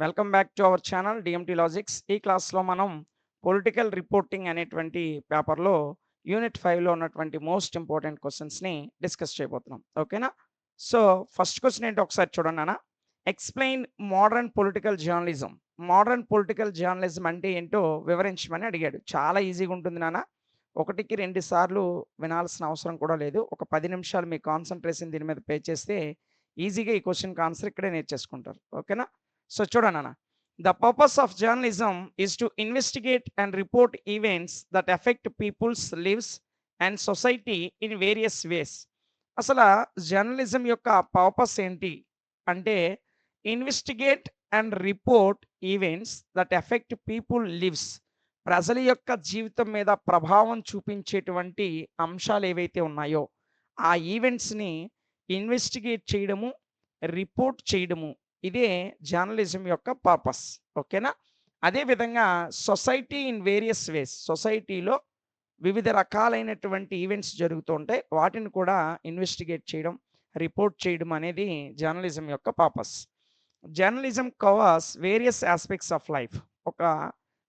Welcome back to our channel DMT logics. ఈ క్లాస్లో మనం పొలిటికల్ రిపోర్టింగ్ అనేటువంటి పేపర్లో యూనిట్ 5లో ఉన్నటువంటి మోస్ట్ ఇంపార్టెంట్ క్వశ్చన్స్ని డిస్కస్ చేయబోతున్నాం. ఓకేనా? సో ఫస్ట్ క్వశ్చన్ ఏంటో ఒకసారి చూడండి అన్న. Explain modern political journalism. Modern political journalism అంటే ఏంటో వివరించమని అడిగాడు. చాలా ఈజీగా ఉంటుంది నాన్న. ఒకటికి రెండు సార్లు వినాల్సిన అవసరం కూడా లేదు. ఒక 10 నిమిషాలు మీ కాన్సన్ట్రేషన్ దీని మీద పే చేస్తే ఈజీగా ఈ క్వశ్చన్కి ఆన్సర్ ఇక్కడే నేర్చేసుకుంటారు. ఓకేనా? సో చూడండి అన్న. The purpose of journalism is to investigate and report events that affect people's lives and society in various ways. అసలు జర్నలిజం యొక్క పర్పస్ ఏంటి అంటే investigate and report events that affect people lives. ప్రజల యొక్క జీవితం మీద ప్రభావం చూపించేటువంటి అంశాలు ఏవైతే ఉన్నాయో ఆ ఈవెంట్స్ని ఇన్వెస్టిగేట్ చేయడము, రిపోర్ట్ చేయడము, ఇదే జర్నలిజం యొక్క పర్పస్. ఓకేనా? అదేవిధంగా సొసైటీ ఇన్ వేరియస్ వేస్, సొసైటీలో వివిధ రకాలైనటువంటి ఈవెంట్స్ జరుగుతూ ఉంటాయి. వాటిని కూడా ఇన్వెస్టిగేట్ చేయడం, రిపోర్ట్ చేయడం అనేది జర్నలిజం యొక్క purpose. Journalism covers various aspects of life. ఒక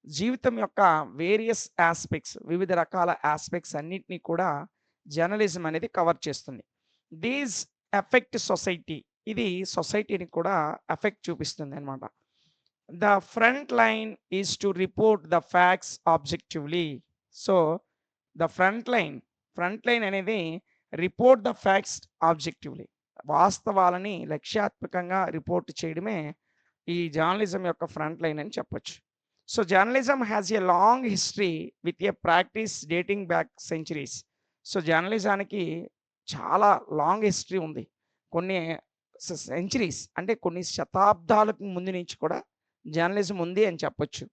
జీవితం యొక్క వేరియస్ ఆస్పెక్ట్స్, వివిధ రకాల ఆస్పెక్ట్స్ అన్నిటినీ కూడా జర్నలిజం అనేది కవర్ చేస్తుంది. దీస్ ఎఫెక్ట్ సొసైటీ, ఇది సొసైటీని కూడా ఎఫెక్ట్ చూపిస్తుంది అనమాట. The front line is to report the facts objectively. So the front line అనేది రిపోర్ట్ ద ఫ్యాక్ట్స్ ఆబ్జెక్టివ్లీ, వాస్తవాలని లక్ష్యాత్మకంగా రిపోర్ట్ చేయడమే ఈ జర్నలిజం యొక్క ఫ్రంట్ లైన్ అని చెప్పొచ్చు. So journalism has a long history with a practice dating back centuries. So జర్నలిజానికి చాలా లాంగ్ హిస్టరీ ఉంది. కొన్ని సెంచరీస్ అంటే కొన్ని శతాబ్దాలకు ముందు నుంచి కూడా జర్నలిజం ఉంది అని చెప్పొచ్చు.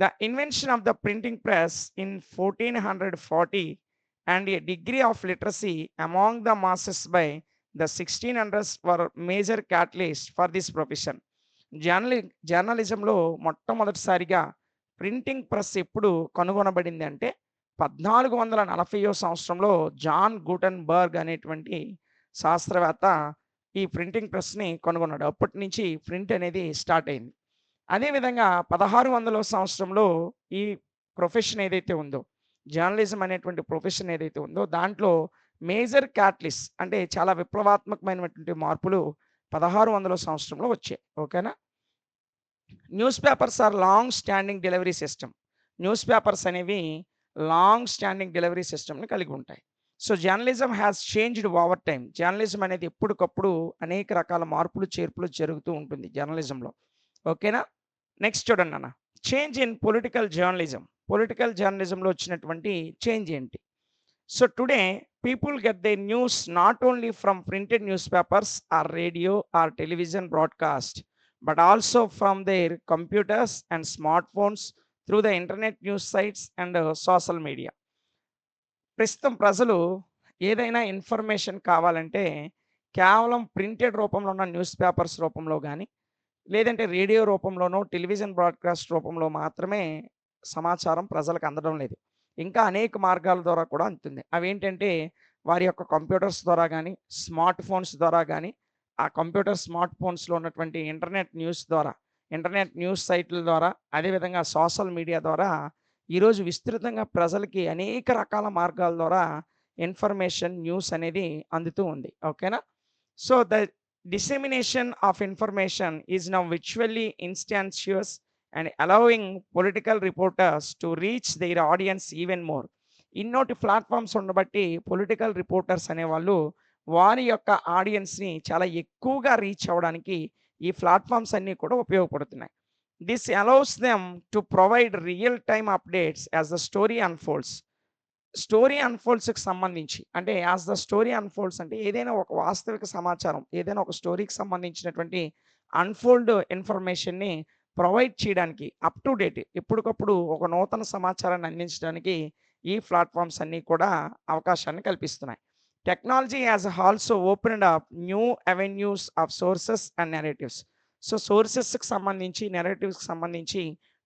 The invention of the printing press in 1440 and a degree of literacy among the masses by the 1600s were major catalyst for this profession. జర్నలిజంలో మొట్టమొదటిసారిగా ప్రింటింగ్ ప్రెస్ ఎప్పుడు కనుగొనబడింది అంటే 1440వ సంవత్సరంలో జాన్ గూటెన్బర్గ్ అనేటువంటి శాస్త్రవేత్త ఈ ప్రింటింగ్ ప్రెస్ని కనుగొన్నాడు. అప్పటి నుంచి ప్రింట్ అనేది స్టార్ట్ అయింది. అదేవిధంగా 1600వ సంవత్సరంలో ఈ ప్రొఫెషన్ ఏదైతే ఉందో, జర్నలిజం అనేటువంటి ప్రొఫెషన్ ఏదైతే ఉందో దాంట్లో మేజర్ క్యాటలిస్ట్ అంటే చాలా విప్లవాత్మకమైనటువంటి మార్పులు 1600వ సంవత్సరంలో వచ్చాయి. ఓకేనా? Newspapers are long standing delivery system. Newspapers అనేవి లాంగ్ స్టాండింగ్ డెలివరీ సిస్టమ్ని కలిగి ఉంటాయి. So journalism has changed over time. Journalism అనేది ఎప్పటికప్పుడు అనేక రకాల మార్పులు చేర్పులు జరుగుతూ ఉంటుంది జర్నలిజంలో. ఓకేనా? నెక్స్ట్ చూడండి అన్న. Change in political journalism. Political జర్నలిజంలో వచ్చినటువంటి చేంజ్ ఏంటి? So today people get their news not only from printed newspapers or radio or television broadcast, but also from their computers and smartphones through the internet news sites and social media. ప్రస్తుతం ప్రజలు ఏదైనా information కావాలంటే కేవలం printed రూపంలో ఉన్న news papers రూపంలో కానీ, లేదంటే రేడియో రూపంలోనో, టెలివిజన్ బ్రాడ్కాస్ట్ రూపంలో మాత్రమే సమాచారం ప్రజలకు అందడం లేదు. ఇంకా అనేక మార్గాల ద్వారా కూడా అందుతుంది. అవేంటంటే వారి యొక్క కంప్యూటర్స్ ద్వారా కానీ, స్మార్ట్ ఫోన్స్ ద్వారా కానీ, ఆ కంప్యూటర్ స్మార్ట్ ఫోన్స్లో ఉన్నటువంటి ఇంటర్నెట్ న్యూస్ ద్వారా, ఇంటర్నెట్ న్యూస్ సైట్ల ద్వారా, అదేవిధంగా సోషల్ మీడియా ద్వారా ఈరోజు విస్తృతంగా ప్రజలకి అనేక రకాల మార్గాల ద్వారా ఇన్ఫర్మేషన్, న్యూస్ అనేది అందుతూ ఉంది. ఓకేనా? So the dissemination of information is now virtually instantaneous and allowing political reporters to reach their audience even more. ఇన్నోటి ప్లాట్ఫామ్స్ ఉండబట్టి పొలిటికల్ రిపోర్టర్స్ అనేవాళ్ళు వారి యొక్క ఆడియన్స్ని చాలా ఎక్కువగా రీచ్ అవ్వడానికి ఈ ప్లాట్ఫామ్స్ అన్నీ కూడా ఉపయోగపడుతున్నాయి. This allows them to provide real time updates as the story unfolds. Story అన్ఫోల్డ్స్కి సంబంధించి అంటే యాజ్ ద స్టోరీ అన్ఫోల్డ్స్ అంటే ఏదైనా ఒక వాస్తవిక సమాచారం, ఏదైనా ఒక స్టోరీకి సంబంధించినటువంటి అన్ఫోల్డ్ ఇన్ఫర్మేషన్ని ప్రొవైడ్ చేయడానికి, అప్ టు డేట్ ఎప్పటికప్పుడు ఒక నూతన సమాచారాన్ని అందించడానికి ఈ ప్లాట్ఫామ్స్ అన్నీ కూడా అవకాశాన్ని కల్పిస్తున్నాయి. Technology has also opened up new avenues of sources and narratives. So సోర్సెస్కి సంబంధించి, నెరేటివ్స్కి సంబంధించి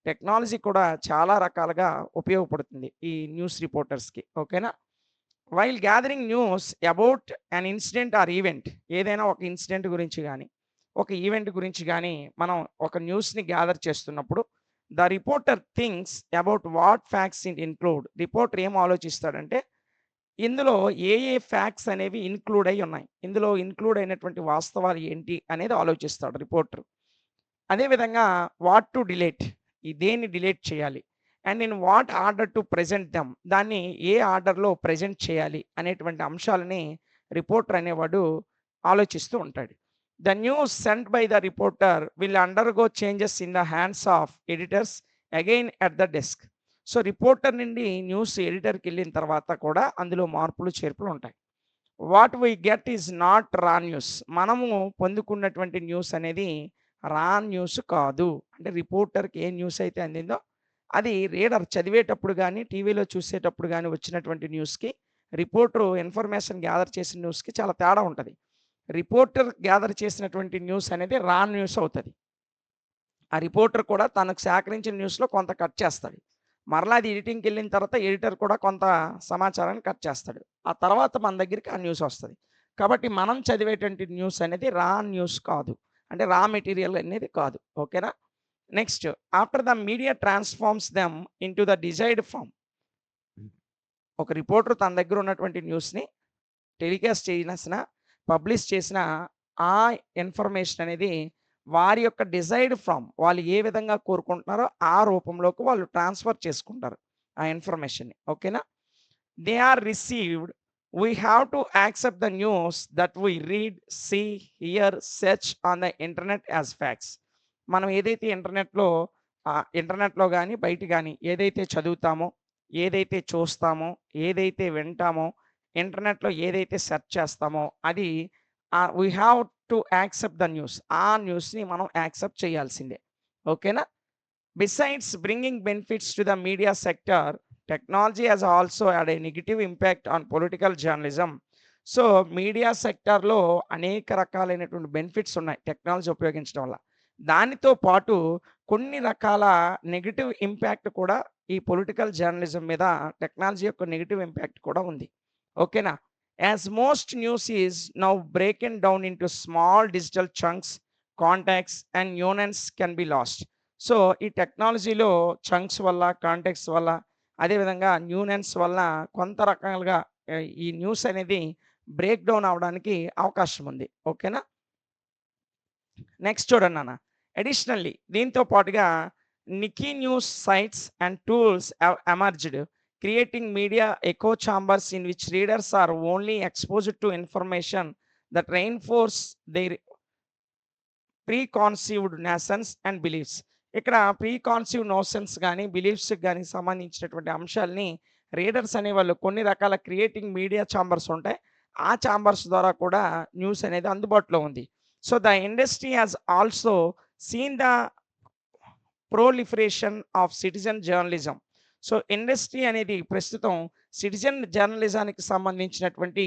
టెక్నాలజీ కూడా చాలా రకాలుగా ఉపయోగపడుతుంది ఈ న్యూస్ రిపోర్టర్స్కి. ఓకేనా? While gathering news about an incident or event, ఏదైనా ఒక ఇన్సిడెంట్ గురించి కానీ, ఒక ఈవెంట్ గురించి గానీ, మనం ఒక న్యూస్‌ని గ్యాదర్ చేస్తున్నప్పుడు, the reporter thinks about what facts include. Reporter ఏం ఆలోచిస్తాడంటే, ఇందులో ఏ ఏ ఫ్యాక్ట్స్ అనేవి ఇన్క్లూడ్ అయ్యి ఉన్నాయి. ఇందులో ఇన్క్లూడ్ అయినటువంటి వాస్తవాలు ఏంటి అనేది ఆలోచిస్తాడు రిపోర్టర్. అదే విధంగా వాట్ టు డిలీట్, ఈ దేన్ని డిలీట్ చేయాలి. And in what order to present them, దాన్ని ఏ ఆర్డర్‌లో ప్రెజెంట్ చేయాలి అనేటువంటి అంశాలని రిపోర్టర్ అనేవాడు ఆలోచిస్తూ ఉంటాడు. The news sent by the reporter will undergo changes in the hands of editors again at the desk. So, reporter నుండి న్యూస్ ఎడిటర్‌కెళ్ళిన తర్వాత కూడా అందులో మార్పులు, చేర్పులు ఉంటాయి. What we get is not raw news. మనము పొందుకున్నటువంటి న్యూస్ అనేది రా న్యూస్ కాదు. అంటే రిపోర్టర్‌కి ఏ న్యూస్ అయితే అందిందో, అది రీడర్ చదివేటప్పుడు గాని, టీవీలో చూసేటప్పుడు గాని వచ్చినటువంటి న్యూస్‌కి, రిపోర్టరు ఇన్ఫర్మేషన్ గ్యాదర్ చేసిన న్యూస్‌కి చాలా తేడా ఉంటది. రిపోర్టర్ గ్యాదర్ చేసినటువంటి న్యూస్ అనేది రా న్యూస్ అవుతది. ఆ రిపోర్టర్ కూడా తనకు సేకరించిన న్యూస్‌లో కొంత కట్ చేస్తాడు. మరలా అది ఎడిటింగ్‌కెళ్ళిన తర్వాత ఎడిటర్ కూడా కొంత సమాచారాన్ని కట్ చేస్తాడు. ఆ తర్వాత మన దగ్గరికి ఆ న్యూస్ వస్తది. కాబట్టి మనం చదివేటువంటి న్యూస్ అనేది రా న్యూస్ కాదు. అంటే రా మెటీరియల్ అనేది కాదు. ఓకేనా? Next, after the media transforms them into the desired form. ఒక రిపోర్టర్ తన దగ్గర ఉన్నటువంటి న్యూస్‌ని టెలికాస్ట్ చేసిన, పబ్లిష్ చేసిన ఆ ఇన్ఫర్మేషన్ అనేది వారి యొక్క డిజైర్డ్ ఫ్రమ్, వాళ్ళు ఏ విధంగా కోరుకుంటున్నారో ఆ రూపంలోకి వాళ్ళు ట్రాన్స్‌ఫర్ చేసుకుంటారు ఆ ఇన్ఫర్మేషన్‌ని. ఓకేనా? They are received. We have to accept the news that we read, see, hear, search on the internet as facts. మనం ఏదైతే ఇంటర్నెట్‌లో గాని, బయట గాని ఏదైతే చదువుతామో, ఏదైతే చూస్తామో, ఏదైతే వింటామో, ఇంటర్నెట్‌లో ఏదైతే సెర్చ్ చేస్తామో అది we have to accept the news. ఆ న్యూస్‌ని మనం యాక్సెప్ట్ చేయాల్సిందే. ఓకేనా? Besides bringing benefits to the media sector, technology has also had a negative impact on political journalism. So, media సెక్టార్‌లో అనేక రకాలైనటువంటి బెనిఫిట్స్ ఉన్నాయి టెక్నాలజీ ఉపయోగించడం వల్ల. దానితో పాటు కొన్ని రకాల నెగెటివ్ ఇంపాక్ట్ కూడా ఈ పొలిటికల్ జర్నలిజం మీద టెక్నాలజీ యొక్క నెగెటివ్ ఇంపాక్ట్ కూడా ఉంది. ఓకేనా? As most news is now broken down into small digital chunks, context and nuance can be lost. So, ఈ టెక్నాలజీలో చంక్స్ వల్ల, కాంటాక్ట్స్ వల్ల, అదేవిధంగా న్యూనెన్స్ వల్ల కొంత రకాలుగా ఈ న్యూస్ అనేది బ్రేక్ డౌన్ అవ్వడానికి అవకాశం ఉంది. ఓకేనా? నెక్స్ట్ చూడండి నాన్న. అడిషనల్లీ దీంతో పాటుగా niche news sites and tools have emerged, creating media echo chambers in which readers are only exposed to information that reinforce their preconceived notions and beliefs. ఇక్కడ preconceived notions గాని, బిలీఫ్స్‌కి గాని సంబంధించినటువంటి అంశాల్ని readers అనేవాళ్ళు కొన్ని రకాల creating media chambers ఉంటాయి. ఆ చాంబర్స్ ద్వారా కూడా న్యూస్ అనేది అందుబాటులో ఉంది. So, the industry has also seen the proliferation of citizen journalism. So, industry అనేది ప్రస్తుతం సిటిజన్ జర్నలిజానికి సంబంధించినటువంటి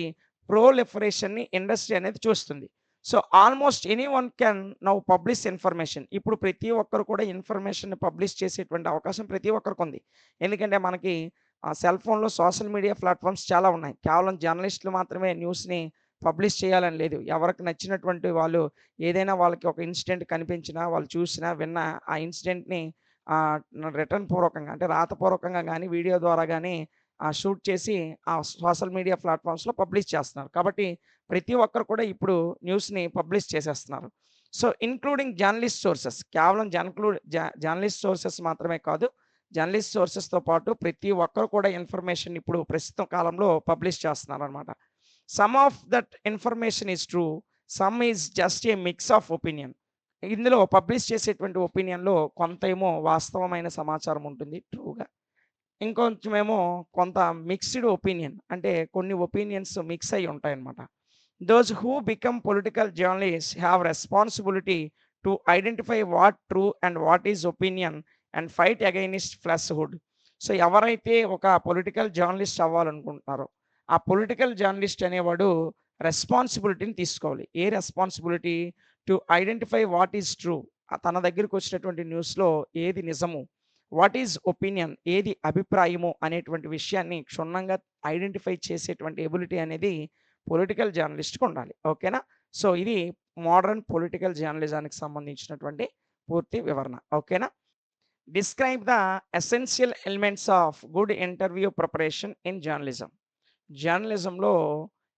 ప్రొలిఫరేషన్‌ని ఇండస్ట్రీ అనేది చూస్తుంది. So, almost anyone can now publish information. ఇప్పుడు ప్రతి ఒక్కరు కూడా ఇన్ఫర్మేషన్‌ని పబ్లిష్ చేసేటువంటి అవకాశం ప్రతి ఒక్కరికుంది. ఎందుకంటే మనకి సెల్ ఫోన్‌లో సోషల్ మీడియా ప్లాట్‌ఫార్మ్స్ చాలా ఉన్నాయి. కేవలం జర్నలిస్టులు మాత్రమే న్యూస్‌ని పబ్లిష్ చేయాలని లేదు. ఎవరికి నచ్చినటువంటి వాళ్ళు ఏదైనా వాళ్ళకి ఒక ఇన్సిడెంట్ కనిపించినా, వాళ్ళు చూసినా, విన్నా ఆ ఇన్సిడెంట్‌ని ఆహ్, రిటర్న్ పూర్వకంగా అంటే రాతపూర్వకంగా గాని, వీడియో ద్వారా గాని షూట్ చేసి ఆ సోషల్ మీడియా ప్లాట్‌ఫార్మ్స్‌లో పబ్లిష్ చేస్తున్నారు. కాబట్టి ప్రతి ఒక్కరు కూడా ఇప్పుడు న్యూస్‌ని పబ్లిష్ చేసేస్తున్నారు. సో, ఇన్క్లూడింగ్ జర్నలిస్ట్ సోర్సెస్, కేవలం జర్నలిస్ట్ సోర్సెస్ మాత్రమే కాదు. జర్నలిస్ట్ సోర్సెస్‌తో పాటు ప్రతి ఒక్కరు కూడా ఇన్ఫర్మేషన్ ఇప్పుడు ప్రస్తుతం కాలంలో పబ్లిష్ చేస్తున్నారనమాట. Some of that information is true. Some is just a mix of opinion. ఇందులో పబ్లిష్ చేసేటువంటి ఒపీనియన్‌లో కొంతేమో వాస్తవమైన సమాచారం ఉంటుంది ట్రూగా. ఇంకొంచెమేమో కొంత మిక్స్డ్ ఒపీనియన్. అంటే కొన్ని ఒపీనియన్స్ మిక్స్ అయ్యి ఉంటాయన్నమాట. Those who become political journalists have responsibility to identify what true and what is opinion and fight against falsehood. So, ఎవరైతే ఒక పొలిటికల్ జర్నలిస్ట్ అవ్వాలనుకుంటున్నారో, ఆ పొలిటికల్ జర్నలిస్ట్ అనేవాడు రెస్పాన్సిబిలిటీని తీసుకోవాలి. ఏ responsibility? To identify what is true. తన దగ్గరికొచ్చినటువంటి న్యూస్‌లో ఏది నిజము? వాట్ ఈజ్ ఒపీనియన్, ఏది అభిప్రాయము అనేటువంటి విషయాన్ని క్షుణ్ణంగా ఐడెంటిఫై చేసేటువంటి ఎబిలిటీ అనేది పొలిటికల్ జర్నలిస్ట్‌కి ఉండాలి. ఓకేనా? సో ఇది మోడర్న్ పొలిటికల్ జర్నలిజానికి సంబంధించినటువంటి పూర్తి వివరణ. ఓకేనా? Describe the essential elements of good interview preparation in journalism. జర్నలిజంలో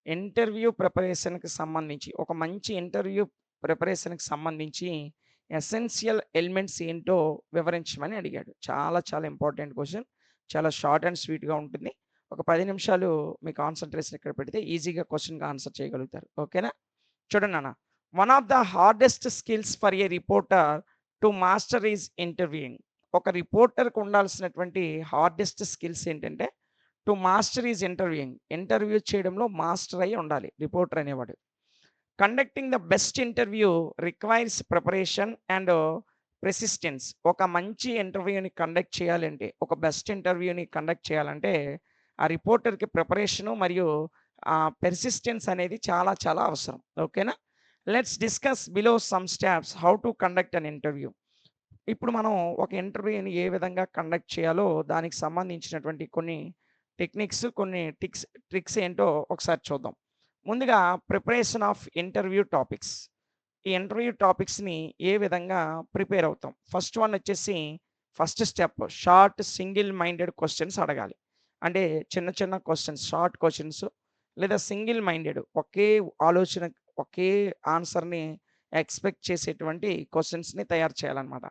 ఇంటర్వ్యూ ప్రిపరేషన్‌కి సంబంధించి, ఒక మంచి ఇంటర్వ్యూ ప్రిపరేషన్‌కి సంబంధించి ఎసెన్షియల్ ఎలిమెంట్స్ ఏంటో వివరించమని అడిగాడు. చాలా చాలా ఇంపార్టెంట్ క్వెషన్. చాలా షార్ట్ అండ్ స్వీట్‌గా ఉంటుంది. ఒక 10 నిమిషాలు మీ కాన్సంట్రేషన్ ఇక్కడ పెడితే ఈజీగా క్వెషన్‌కి ఆన్సర్ చేయగలుగుతారు. ఓకేనా? చూడండి నాన్న. One of the hardest skills for a reporter to master is interviewing. ఒక రిపోర్టర్‌కి ఉండాల్సినటువంటి హార్డెస్ట్ స్కిల్స్ ఏంటంటే to master is interviewing. Interview చేయడంలో మాస్టర్ అయ్యి ఉండాలి రిపోర్టర్ అనేవాడు. Conducting the best interview requires preparation and persistence. ఒక మంచి ఇంటర్వ్యూని కండక్ట్ చేయాలంటే, ఒక బెస్ట్ ఇంటర్వ్యూని కండక్ట్ చేయాలంటే ఆ రిపోర్టర్‌కి ప్రిపరేషను మరియు పెర్సిస్టెన్స్ అనేది చాలా చాలా అవసరం. ఓకేనా? Let's discuss below some steps how to conduct an interview. ఇప్పుడు మనం ఒక ఇంటర్వ్యూని ఏ విధంగా కండక్ట్ చేయాలో దానికి సంబంధించినటువంటి కొన్ని టెక్నిక్స్, కొన్ని ట్రిక్స్ ఏంటో ఒకసారి చూద్దాం. ముందుగా ప్రిపరేషన్ ఆఫ్ ఇంటర్వ్యూ టాపిక్స్. ఈ ఇంటర్వ్యూ టాపిక్స్‌ని ఏ విధంగా ప్రిపేర్ అవుతాం. ఫస్ట్ వన్ వచ్చేసి first step short single minded questions అడగాలి. అంటే చిన్న చిన్న క్వెషన్స్, షార్ట్ క్వెషన్స్ లేదా సింగిల్ మైండెడ్ ఒకే ఆలోచన, ఒకే ఆన్సర్‌ని ఎక్స్‌పెక్ట్ చేసేటువంటి క్వెషన్స్‌ని తయారు చేయాలన్నమాట.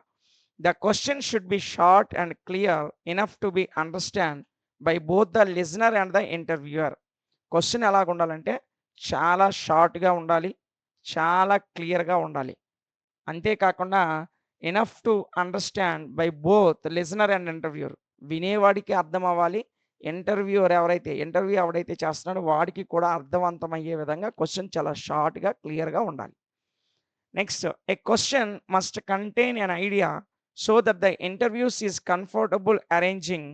The question should be short and clear enough to be understand by both the listener and the interviewer. Question ఎలాగుండాలంటే చాలా షార్ట్‌గా ఉండాలి. చాలా క్లియర్‌గా ఉండాలి. అంతే కాకుండా enough to understand by both listener and interviewer. వినేవాడికి అర్థం అవ్వాలి. ఇంటర్వ్యూ ఎవడైతే చేస్తున్నాడో వాడికి కూడా అర్థవంతమయ్యే విధంగా క్వెషన్ చాలా షార్ట్‌గా, క్లియర్‌గా ఉండాలి. Next, a question must contain an idea so that the interviews is comfortable arranging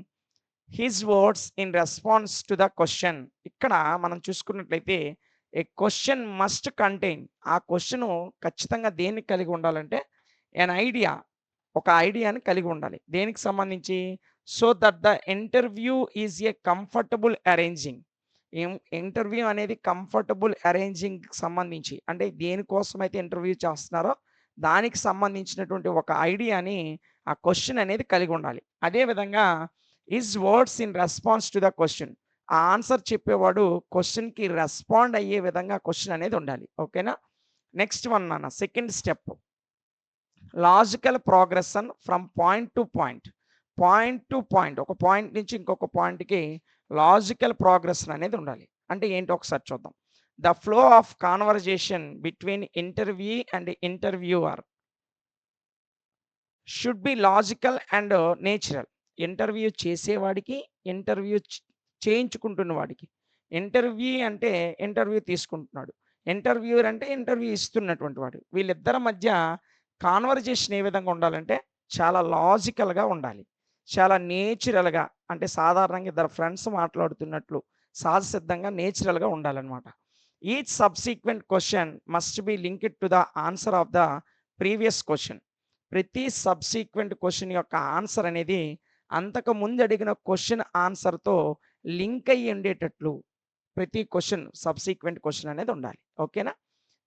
his words in response to the question. ఇక్కడ మనం చూసుకున్నట్లయితే ఏ క్వెషన్ మస్ట్ కంటైన్, ఆ క్వెషన్ ఖచ్చితంగా దేన్ని కలిగి ఉండాలంటే ఎన్ ఐడియా, ఒక ఐడియాని కలిగి ఉండాలి. దేనికి సంబంధించి? So that the interview is a comfortable arranging. Interview అనేది కంఫర్టబుల్ అరేంజింగ్‌కి సంబంధించి, అంటే దేనికోసమైతే ఇంటర్వ్యూ చేస్తున్నారో దానికి సంబంధించినటువంటి ఒక ఐడియాని ఆ క్వెషన్ అనేది కలిగి ఉండాలి. అదే విధంగా his words in response to the question. ఆ ఆన్సర్ చెప్పేవాడు క్వెషన్‌కి రెస్పాండ్ అయ్యే విధంగా క్వెషన్ అనేది ఉండాలి. ఓకేనా? నెక్స్ట్ వన్ నాన్న second step logical progression from point to point. Point to point, ఒక పాయింట్ నుంచి ఇంకొక పాయింట్‌కి లాజికల్ ప్రోగ్రెషన్ అనేది ఉండాలి. అంటే ఏంటో ఒకసారి చూద్దాం. The flow of conversation between interview and interviewer should be logical and natural. Interview చేసేవాడికి, ఇంటర్వ్యూ చేయించుకుంటున్న వాడికి. ఇంటర్వ్యూ అంటే ఇంటర్వ్యూ తీసుకుంటున్నాడు. ఇంటర్వ్యూయర్ అంటే ఇంటర్వ్యూ ఇస్తున్నటువంటి వాడు. వీళ్ళిద్దరి మధ్య కాన్వర్జేషన్ ఏ విధంగా ఉండాలంటే చాలా లాజికల్‌గా ఉండాలి. చాలా నేచురల్‌గా, అంటే సాధారణంగా ఇద్దరు ఫ్రెండ్స్ మాట్లాడుతున్నట్లు సహజసిద్ధంగా నేచురల్‌గా ఉండాలన్నమాట. Each subsequent question must be linked to the answer of the previous question. ప్రతి సబ్సిక్వెంట్ క్వెషన్ యొక్క ఆన్సర్ అనేది అంతకు ముందు అడిగిన క్వెషన్ ఆన్సర్‌తో లింక్ అయ్యి ఉండేటట్లు ప్రతి క్వెషన్, సబ్సిక్వెంట్ క్వెషన్ అనేది ఉండాలి. ఓకేనా?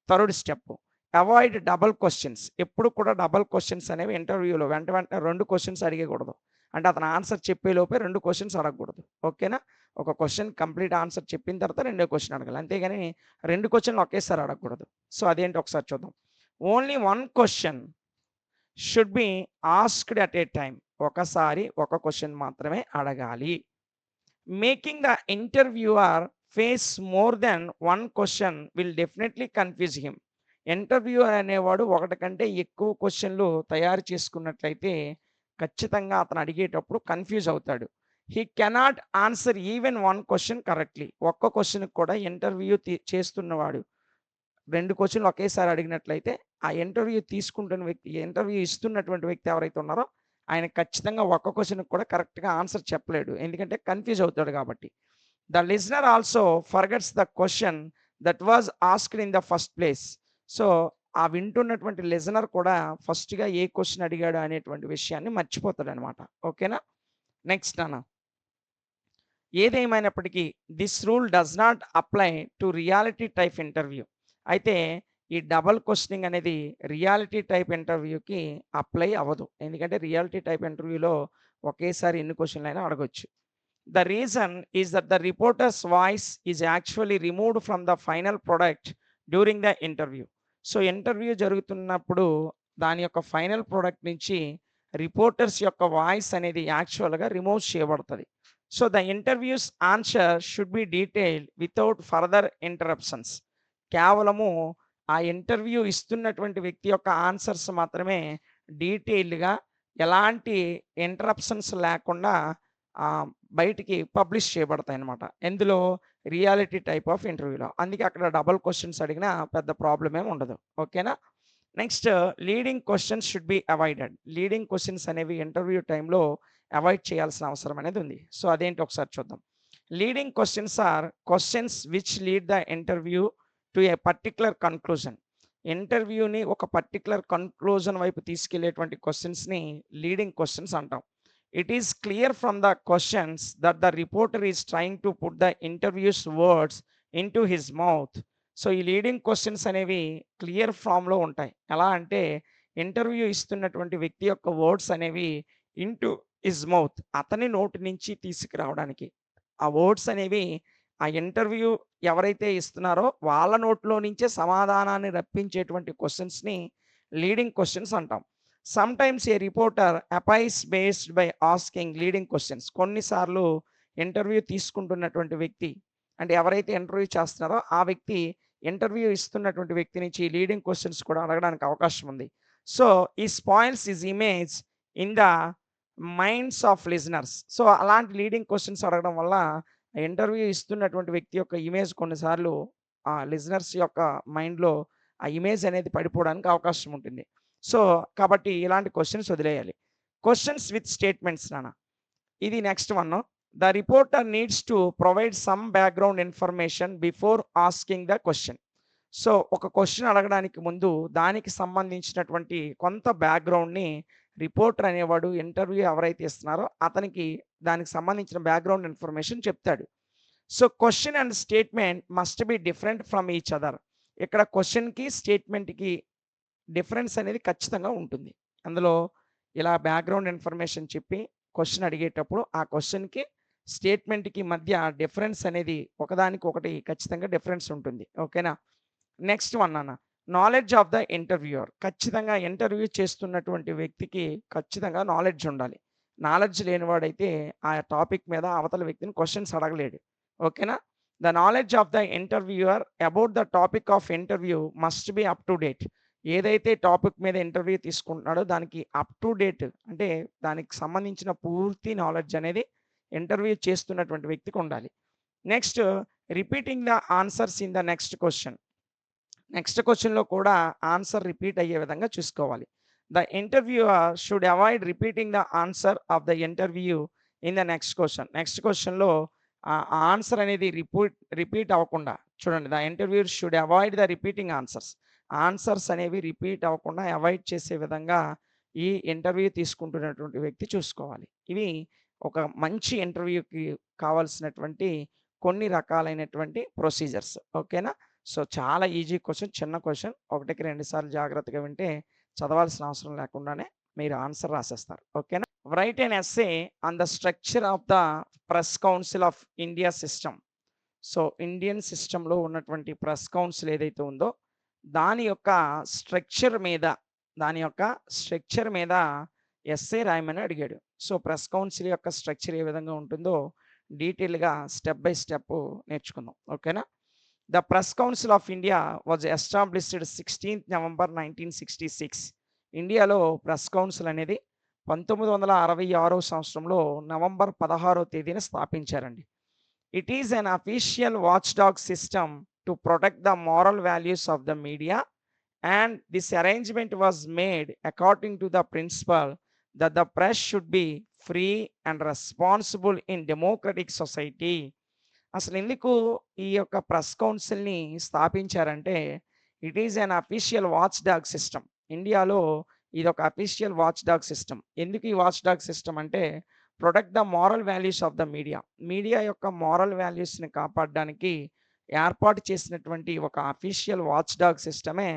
Third step avoid double questions. ఎప్పుడు కూడా డబుల్ క్వెషన్స్ అనేవి ఇంటర్వ్యూలో వెంట వెంటనే 2 క్వెషన్స్ అడిగకూడదు. అంటే అతను ఆన్సర్ చెప్పేలోపే 2 క్వెషన్స్ అడగకూడదు. ఓకేనా? ఒక క్వెషన్ కంప్లీట్ ఆన్సర్ చెప్పిన తర్వాత రెండో క్వెషన్ అడగాలి. అంతేగాని 2 క్వెషన్‌లు ఒకేసారి అడగకూడదు. సో అదేంటో ఒకసారి చూద్దాం. Only one question should be asked at a time. ఒకసారి ఒక క్వెషన్ మాత్రమే అడగాలి. Making the interviewer face more than one question will definitely confuse him. Interviewer అనేవాడు ఒకటి కంటే ఎక్కువ క్వెషన్‌లు తయారు చేసుకున్నట్లయితే ఖచ్చితంగా అతను అడిగేటప్పుడు కన్‌ఫ్యూజ్ అవుతాడు. హి cannot answer even one question correctly. ఒక్క క్వెషన్‌కి కూడా ఇంటర్వ్యూ చేస్తున్నవాడు 2 క్వెషన్‌లు ఒకేసారి అడిగినట్లయితే ఆ ఇంటర్వ్యూ తీసుకుంటున్న వ్యక్తి, ఇంటర్వ్యూ ఇస్తున్నటువంటి వ్యక్తి ఎవరైతే ఉన్నారో ఆయన ఖచ్చితంగా ఒక్క క్వెషన్‌కి కూడా కరెక్ట్‌గా ఆన్సర్ చెప్పలేడు. ఎందుకంటే కన్‌ఫ్యూజ్ అవుతాడు కాబట్టి. The listener also forgets the question that was asked in the first place. So, ఆ వింటున్నటువంటి లిజనర్ కూడా ఫస్ట్‌గా ఏ క్వెషన్ అడిగాడు అనేటువంటి విషయాన్ని మర్చిపోతాడనమాట. ఓకేనా? నెక్స్ట్ నాన్న. ఏదేమైనప్పటికీ this rule does not apply to reality type interview. అయితే ఈ డబుల్ క్వెషనింగ్ అనేది రియాలిటీ టైప్ ఇంటర్వ్యూకి అప్లై అవ్వదు. ఎందుకంటే రియాలిటీ టైప్ ఇంటర్వ్యూలో ఒకేసారి ఎన్ని క్వెషన్‌లైనా అడగొచ్చు. The reason is that the reporter's voice is actually removed from the final product during the interview. So interview జరుగుతున్నప్పుడు దాని యొక్క ఫైనల్ ప్రొడక్ట్ నుంచి రిపోర్టర్స్ యొక్క వాయిస్ అనేది యాక్చువల్‌గా రిమూవ్ చేయబడతది. So the interviews answer should be detailed without further interruptions. కేవలము ఆ ఇంటర్వ్యూ ఇస్తున్నటువంటి వ్యక్తి యొక్క ఆన్సర్స్ మాత్రమే డీటెయిల్డ్‌గా ఎలాంటి ఇంటరప్షన్స్ లేకుండా బయటికి పబ్లిష్ చేయబడతాయన్నమాట. ఎందులో? రియాలిటీ టైప్ ఆఫ్ ఇంటర్వ్యూలో. అందుకే అక్కడ డబుల్ క్వెషన్స్ అడిగినా పెద్ద ప్రాబ్లమ్ ఏమి ఉండదు. ఓకేనా? Next leading questions should be avoided. Leading questions అనేవి ఇంటర్వ్యూ టైమ్‌లో అవాయిడ్ చేయాల్సిన అవసరం అనేది ఉంది. సో అదేంటో ఒకసారి చూద్దాం. Leading questions are questions which lead the interview to a particular conclusion. ఇంటర్వ్యూని ఒక పర్టిక్యులర్ కన్క్లూజన్ వైపు తీసుకెళ్ళేటువంటి క్వెషన్స్‌ని లీడింగ్ క్వెషన్స్ అంటాం. It is clear from the questions that the reporter is trying to put the interviewer's words into his mouth. So ఈ leading questions అనేవి clear ఫామ్‌లో ఉంటాయి. ఎలా అంటే ఇంటర్వ్యూ ఇస్తున్నటువంటి వ్యక్తి యొక్క వర్డ్స్ అనేవి ఇంటూ హిస్ మౌత్, అతని నోటి నుంచి తీసుకురావడానికి. ఆ వర్డ్స్ అనేవి ఆ ఇంటర్వ్యూ ఎవరైతే ఇస్తున్నారో వాళ్ళ నోట్లో నుంచే సమాధానాన్ని రప్పించేటువంటి క్వెషన్స్‌ని లీడింగ్ క్వెషన్స్ అంటాం. Sometimes a reporter appears biased by asking leading questions. కొన్నిసార్లు ఇంటర్వ్యూ తీసుకుంటున్నటువంటి వ్యక్తి అంటే ఎవరైతే ఇంటర్వ్యూ చేస్తున్నారో ఆ వ్యక్తి ఇంటర్వ్యూ ఇస్తున్నటువంటి వ్యక్తి నుంచి లీడింగ్ క్వెషన్స్ కూడా అడగడానికి అవకాశం ఉంది. సో ఈ spoils his image in the minds of listeners. So అలాంటి లీడింగ్ క్వెషన్స్ అడగడం వల్ల ఇంటర్వ్యూ ఇస్తున్నటువంటి వ్యక్తి యొక్క ఇమేజ్ కొన్నిసార్లు ఆ లిజనర్స్ యొక్క మైండ్‌లో ఆ ఇమేజ్ అనేది పడిపోవడానికి అవకాశం ఉంటుంది. సో కాబట్టి ఇలాంటి క్వెషన్స్ వదిలేయాలి. క్వెషన్స్ విత్ స్టేట్మెంట్స్ నాన్న. ఇది next one. The reporter needs to provide some background information before asking the question. So ఒక క్వెషన్ అడగడానికి ముందు దానికి సంబంధించినటువంటి కొంత బ్యాక్‌గ్రౌండ్‌ని రిపోర్టర్ అనేవాడు ఇంటర్వ్యూ ఎవరైతే ఇస్తున్నారో అతనికి దానికి సంబంధించిన బ్యాక్‌గ్రౌండ్ ఇన్ఫర్మేషన్ చెప్తాడు. So question and statement must be different from each other. ఇక్కడ క్వెషన్‌కి, స్టేట్మెంట్‌కి డిఫరెన్స్ అనేది ఖచ్చితంగా ఉంటుంది. అందులో ఇలా బ్యాక్‌గ్రౌండ్ ఇన్ఫర్మేషన్ చెప్పి క్వెషన్ అడిగేటప్పుడు ఆ క్వెషన్‌కి, స్టేట్మెంట్‌కి మధ్య డిఫరెన్స్ అనేది ఒకదానికొకటి ఖచ్చితంగా డిఫరెన్స్ ఉంటుంది. ఓకేనా? నెక్స్ట్ వన్ అన్న. Knowledge of the interviewer. ఖచ్చితంగా ఇంటర్వ్యూ చేస్తున్నటువంటి వ్యక్తికి ఖచ్చితంగా నాలెడ్జ్ ఉండాలి. నాలెడ్జ్ లేనివాడైతే ఆ టాపిక్ మీద అవతల వ్యక్తిని క్వెషన్స్ అడగలేడు. ఓకేనా? The knowledge of the interviewer about the topic of interview must be up to date. ఏదైతే టాపిక్ మీద ఇంటర్వ్యూ తీసుకుంటున్నాడో దానికి అప్ టు డేట్ అంటే దానికి సంబంధించిన పూర్తి నాలెడ్జ్ అనేది ఇంటర్వ్యూ చేస్తున్నటువంటి వ్యక్తికి ఉండాలి. Next repeating the answers in the next question. Next క్వెషన్‌లో కూడా ఆన్సర్ రిపీట్ అయ్యే విధంగా చూసుకోవాలి. The interviewer should avoid repeating the answer of the interview in the next question. Next క్వెషన్‌లో ఆ ఆన్సర్ అనేది రిపీట్ అవ్వకుండా చూడండి. The interviewer should avoid the repeating answers. Answers అనేవి రిపీట్ అవ్వకుండా అవాయిడ్ చేసే విధంగా ఈ ఇంటర్వ్యూ తీసుకుంటున్నటువంటి వ్యక్తి చూసుకోవాలి. ఇవి ఒక మంచి ఇంటర్వ్యూకి కావాల్సినటువంటి కొన్ని రకాలైనటువంటి ప్రొసీజర్స్. ఓకేనా? సో చాలా ఈజీ క్వెషన్, చిన్న క్వెషన్. ఒకటికి 2 సార్లు జాగ్రత్తగా వింటే చదవాల్సిన అవసరం లేకుండానే మీరు ఆన్సర్ రాసేస్తారు. ఓకేనా? Write an essay on the structure of the press council of India system. So Indian సిస్టమ్‌లో ఉన్నటువంటి ప్రెస్ కౌన్సిల్ ఏదైతే ఉందో దాని యొక్క స్ట్రక్చర్ మీద ఎస్సే రాయమని అడిగాడు. సో ప్రెస్ కౌన్సిల్ యొక్క స్ట్రక్చర్ ఏ విధంగా ఉంటుందో డీటెయిల్‌గా స్టెప్ బై స్టెప్ నేర్చుకుందాం. ఓకేనా? The press council of India was established 16th November 1966. ఇండియాలో ప్రెస్ కౌన్సిల్ అనేది 1966వ సంవత్సరంలో నవంబర్ 16వ తేదీన స్థాపించారండి. It is an official watchdog system to protect the moral values of the media and this arrangement was made according to the principle that the press should be free and responsible in democratic society. అసలు ఎందుకు ఈ యొక్క press కౌన్సిల్‌ని స్థాపించారంటే it is an official watchdog system. ఇండియాలో ఇదొక official watchdog system. ఎందుకు ఈ వాచ్‌డాగ్ సిస్టమ్ అంటే protect the moral values of the media. Media యొక్క మోరల్ వాల్యూస్‌ని కాపాడడానికి ఏర్పాటు చేసినటువంటి ఒక అఫీషియల్ వాచ్‌డాగ్ సిస్టమే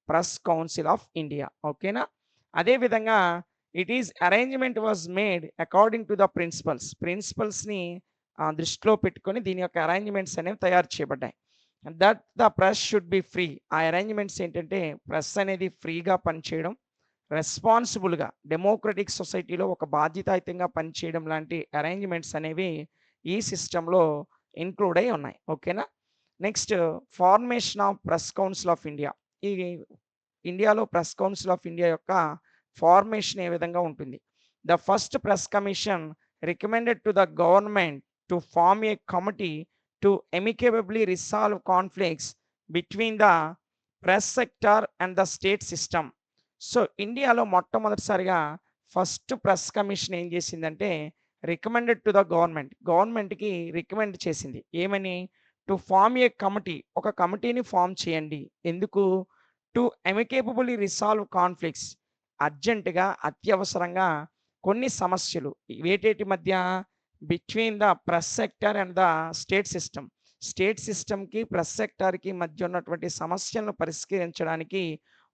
ప్రెస్ కౌన్సిల్ ఆఫ్ ఇండియా. ఓకేనా? అదే విధంగా it is arrangement was made according to the ప్రిన్సిపల్స్‌ని దృష్టిలో పెట్టుకొని దీని యొక్క అరేంజ్‌మెంట్స్ అనేవి తయారు చేయబడ్డాయి. That the press should be free. ఆ అరేంజ్‌మెంట్స్ ఏంటంటే ప్రెస్ అనేది ఫ్రీగా పనిచేయడం, రెస్పాన్సిబుల్‌గా డెమోక్రటిక్ సొసైటీలో ఒక బాధ్యతాయుతంగా పనిచేయడం లాంటి అరేంజ్‌మెంట్స్ అనేవి ఈ సిస్టమ్‌లో ఇంక్లూడ్ అయ్యి ఉన్నాయి. ఓకేనా? Next formation of press council of India. ఈ ఇండియాలో ప్రెస్ కౌన్సిల్ ఆఫ్ ఇండియా యొక్క ఫార్మేషన్ ఏ విధంగా ఉంటుంది? The first press commission recommended to the government to form a committee to amicably resolve conflicts between the press sector and the state system. So, ఇండియాలో మొట్టమొదటిసారిగా first press commission ఏం చేసిందంటే recommended to the గవర్నమెంట్‌కి recommend చేసింది. ఏమని? To form a committee. ఒక కమిటీని form చేయండి. ఎందుకు? To amicably resolve conflicts. అర్జెంట్‌గా, అత్యవసరంగా కొన్ని సమస్యలు వేటేటి మధ్య? Between the press sector and the state system. State సిస్టమ్‌కి, ప్రెస్ సెక్టార్‌కి మధ్య ఉన్నటువంటి సమస్యలను పరిష్కరించడానికి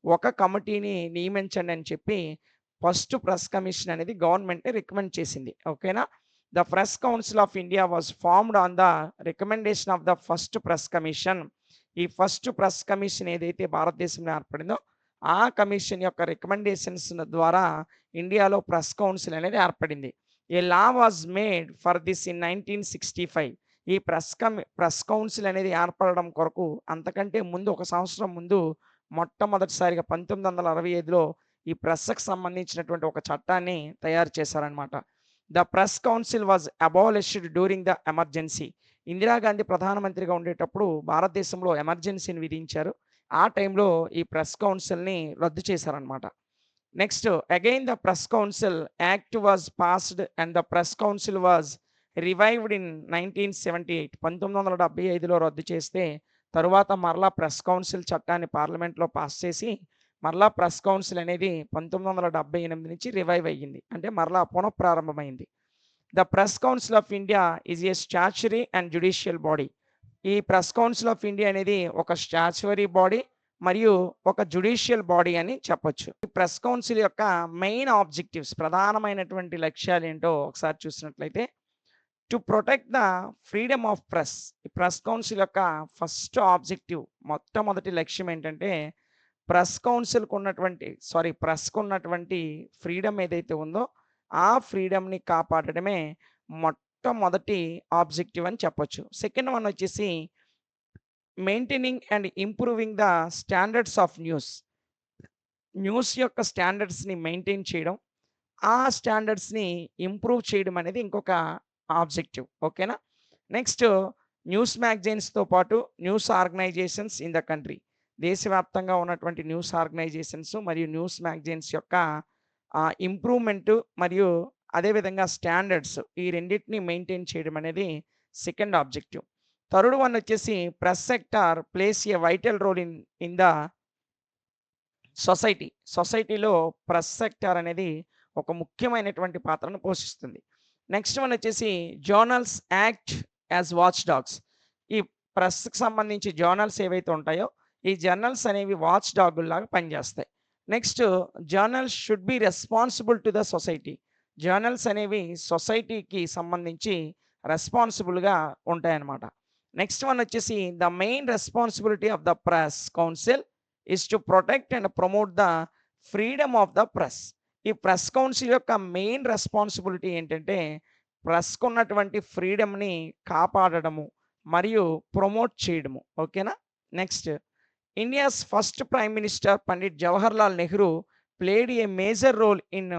ఒక కమిటీని నియమించండి అని చెప్పి ఫస్ట్ ప్రెస్ కమిషన్ అనేది గవర్నమెంటే రికమెండ్ చేసింది. ఓకేనా? The press council of India was formed on the recommendation of the first press commission. ఈ ఫస్ట్ ప్రెస్ కమిషన్ ఏదైతే భారతదేశంలో ఏర్పడిందో ఆ కమిషన్ యొక్క రికమెండేషన్స్ ద్వారా ఇండియాలో ప్రెస్ కౌన్సిల్ అనేది ఏర్పడింది. A law was made for this in 1965. ఈ ప్రెస్ కౌన్సిల్ అనేది ఏర్పడడం కొరకు అంతకంటే ముందు ఒక సంవత్సరం ముందు మొట్టమొదటిసారిగా 1965లో ఈ ప్రెస్‌కి సంబంధించినటువంటి ఒక చట్టాన్ని తయారు చేశారనమాట. The press council was abolished during the emergency. Indira Gandhi ప్రధానమంత్రిగా ఉండేటప్పుడు భారతదేశంలో ఎమర్జెన్సీని విధించారు. ఆ టైంలో ఈ ప్రెస్ కౌన్సిల్‌ని రద్దు చేశారనమాట. Next again the press council act was passed and the press council was revived in 1978. 1975లో రద్దు చేస్తే తరువాత మరలా ప్రెస్ కౌన్సిల్ చట్టాన్ని పార్లమెంట్‌లో పాస్ చేసి మరలా ప్రెస్ కౌన్సిల్ అనేది 1978 నుంచి రివైవ్ అయ్యింది. అంటే మరలా పునఃప్రారంభమైంది. The press council of India is a statutory and judicial body. ఈ ప్రెస్ కౌన్సిల్ ఆఫ్ ఇండియా అనేది ఒక స్టాచ్యురీ బాడీ మరియు ఒక జ్యుడిషియల్ బాడీ అని చెప్పొచ్చు. ఈ ప్రెస్ కౌన్సిల్ యొక్క మెయిన్ ఆబ్జెక్టివ్స్, ప్రధానమైనటువంటి లక్ష్యాలు ఏంటో ఒకసారి చూసినట్లయితే to protect the freedom of press. ఈ ప్రెస్ కౌన్సిల్ యొక్క ఫస్ట్ ఆబ్జెక్టివ్, మొట్టమొదటి లక్ష్యం ఏంటంటే ప్రెస్‌కు ఉన్నటువంటి ఫ్రీడమ్ ఏదైతే ఉందో ఆ ఫ్రీడమ్‌ని కాపాడడమే మొట్టమొదటి ఆబ్జెక్టివ్ అని చెప్పొచ్చు. సెకండ్ వన్ వచ్చేసి maintaining and improving the standards of news. News యొక్క స్టాండర్డ్స్‌ని మెయింటైన్ చేయడం, ఆ స్టాండర్డ్స్‌ని ఇంప్రూవ్ చేయడం అనేది ఇంకొక ఆబ్జెక్టివ్. ఓకేనా? నెక్స్ట్ న్యూస్ మ్యాగజైన్స్‌తో పాటు news organisations in the country. దేశవ్యాప్తంగా ఉన్నటువంటి న్యూస్ ఆర్గనైజేషన్స్ మరియు న్యూస్ మ్యాగజైన్స్ యొక్క ఇంప్రూవ్‌మెంట్ మరియు అదేవిధంగా స్టాండర్డ్స్ ఈ రెండిటిని మెయింటైన్ చేయడం అనేది సెకండ్ ఆబ్జెక్టివ్. థర్డ్ వన్ వచ్చేసి press sector plays a vital role in the సొసైటీలో ప్రెస్ సెక్టార్ అనేది ఒక ముఖ్యమైనటువంటి పాత్రను పోషిస్తుంది. నెక్స్ట్ వన్ వచ్చేసి journals act as watchdogs. ఈ ప్రెస్‌కి సంబంధించి జర్నల్స్ ఏవైతే ఉంటాయో ఈ జర్నల్స్ అనేవి వాచ్ డాగుల్లాగా పనిచేస్తాయి. Next journals should be responsible to the society. Journals అనేవి సొసైటీకి సంబంధించి రెస్పాన్సిబుల్‌గా ఉంటాయన్నమాట. నెక్స్ట్ వన్ వచ్చేసి the main responsibility of the press council is to protect and promote the freedom of the press. ఈ ప్రెస్ కౌన్సిల్ యొక్క మెయిన్ రెస్పాన్సిబిలిటీ ఏంటంటే ప్రెస్‌కు ఉన్నటువంటి ఫ్రీడమ్‌ని కాపాడడము మరియు ప్రమోట్ చేయడము. ఓకేనా? Next India's first prime minister Pandit Jawaharlal Nehru played a major role in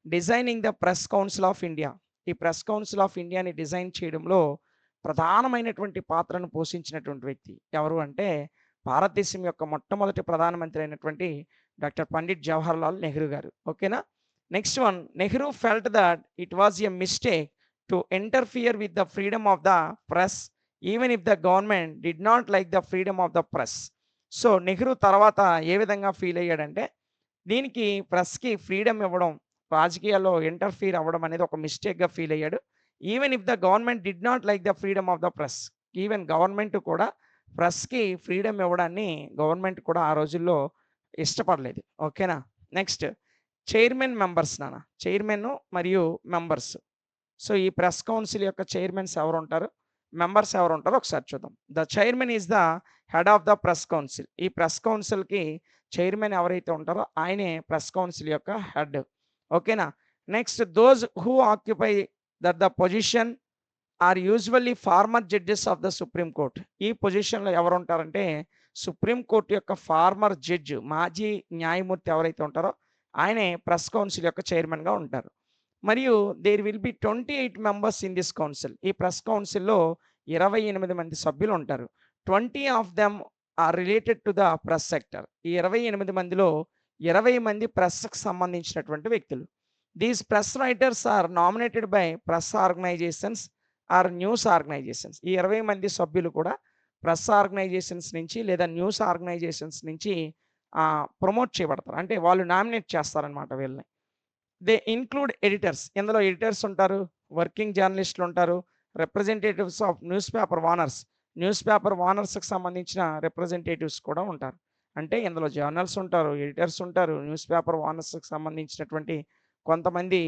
designing the press council of India. ఈ ప్రెస్ కౌన్సిల్ ఆఫ్ ఇండియాని డిజైన్ చేయడంలో ప్రధానమైనటువంటి పాత్రను పోషించినటువంటి వ్యక్తి ఎవరు అంటే భారతదేశం యొక్క మొట్టమొదటి ప్రధానమంత్రి అయినటువంటి డాక్టర్ పండిట్ జవహర్లాల్ నెహ్రూ గారు. ఓకేనా? Next one Nehru felt that it was a mistake to interfere with the freedom of the press even if the government did not like the freedom of the press. So, Nehru తర్వాత ఏ విధంగా ఫీల్ అయ్యాడంటే దీనికి ప్రెస్‌కి freedom ఇవ్వడం, రాజకీయాల్లో interfere అవ్వడం అనేది ఒక మిస్టేక్‌గా feel అయ్యాడు. Even if the government did not like the freedom of the press. Even government కూడా ప్రెస్‌కి ఫ్రీడమ్ ఇవ్వడాన్ని గవర్నమెంట్ కూడా ఆ రోజుల్లో ఇష్టపడలేదు. ఓకేనా? నెక్స్ట్ చైర్మన్ మెంబర్స్ నాన్న. చైర్మన్ మరియు మెంబర్స్. సో, ఈ ప్రెస్ కౌన్సిల్ యొక్క చైర్మన్స్ ఎవరుంటారు? మెంబర్స్ ఎవరుంటారో ఒకసారి చూద్దాం. The chairman is the head of the press council. ఈ ప్రెస్ కౌన్సిల్‌కి చైర్మన్ ఎవరైతే ఉంటారో ఆయనే ప్రెస్ కౌన్సిల్ యొక్క హెడ్. ఓకేనా? Next those who occupy the position are usually former judges of the supreme court. ఈ పొజిషన్‌లో ఎవరుంటారంటే సుప్రీం కోర్ట్ యొక్క ఫార్మర్ జడ్జ్, మాజీ న్యాయమూర్తి ఎవరైతే ఉంటారో ఆయనే ప్రెస్ కౌన్సిల్ యొక్క చైర్మన్‌గా ఉంటారు. మరియు there will be 28 members in this council. ఈ ప్రెస్ కౌన్సిల్‌లో 28 మంది సభ్యులు ఉంటారు. 20 of them are related to the press sector. ఈ 28 మందిలో 20 మంది ప్రెస్‌కి సంబంధించినటువంటి వ్యక్తులు. These press writers are nominated by press organisations or news organisations. ఈ 20 మంది సభ్యులు కూడా ప్రెస్ ఆర్గనైజేషన్స్ నుంచి లేదా న్యూస్ ఆర్గనైజేషన్స్ నుంచి ప్రమోట్ చేయబడతారు. అంటే వాళ్ళు నామినేట్ చేస్తారనమాట వీళ్ళని. They include editors. ఇందులో ఎడిటర్స్ ఉంటారు, వర్కింగ్ జర్నలిస్టులు ఉంటారు, representatives of newspaper owners. Newspaper ఓనర్స్‌కి సంబంధించిన రిప్రజెంటేటివ్స్ కూడా ఉంటారు. అంటే ఇందులో జర్నల్స్ ఉంటారు, ఎడిటర్స్ ఉంటారు, న్యూస్ పేపర్ ఓనర్స్‌కి సంబంధించినటువంటి కొంతమంది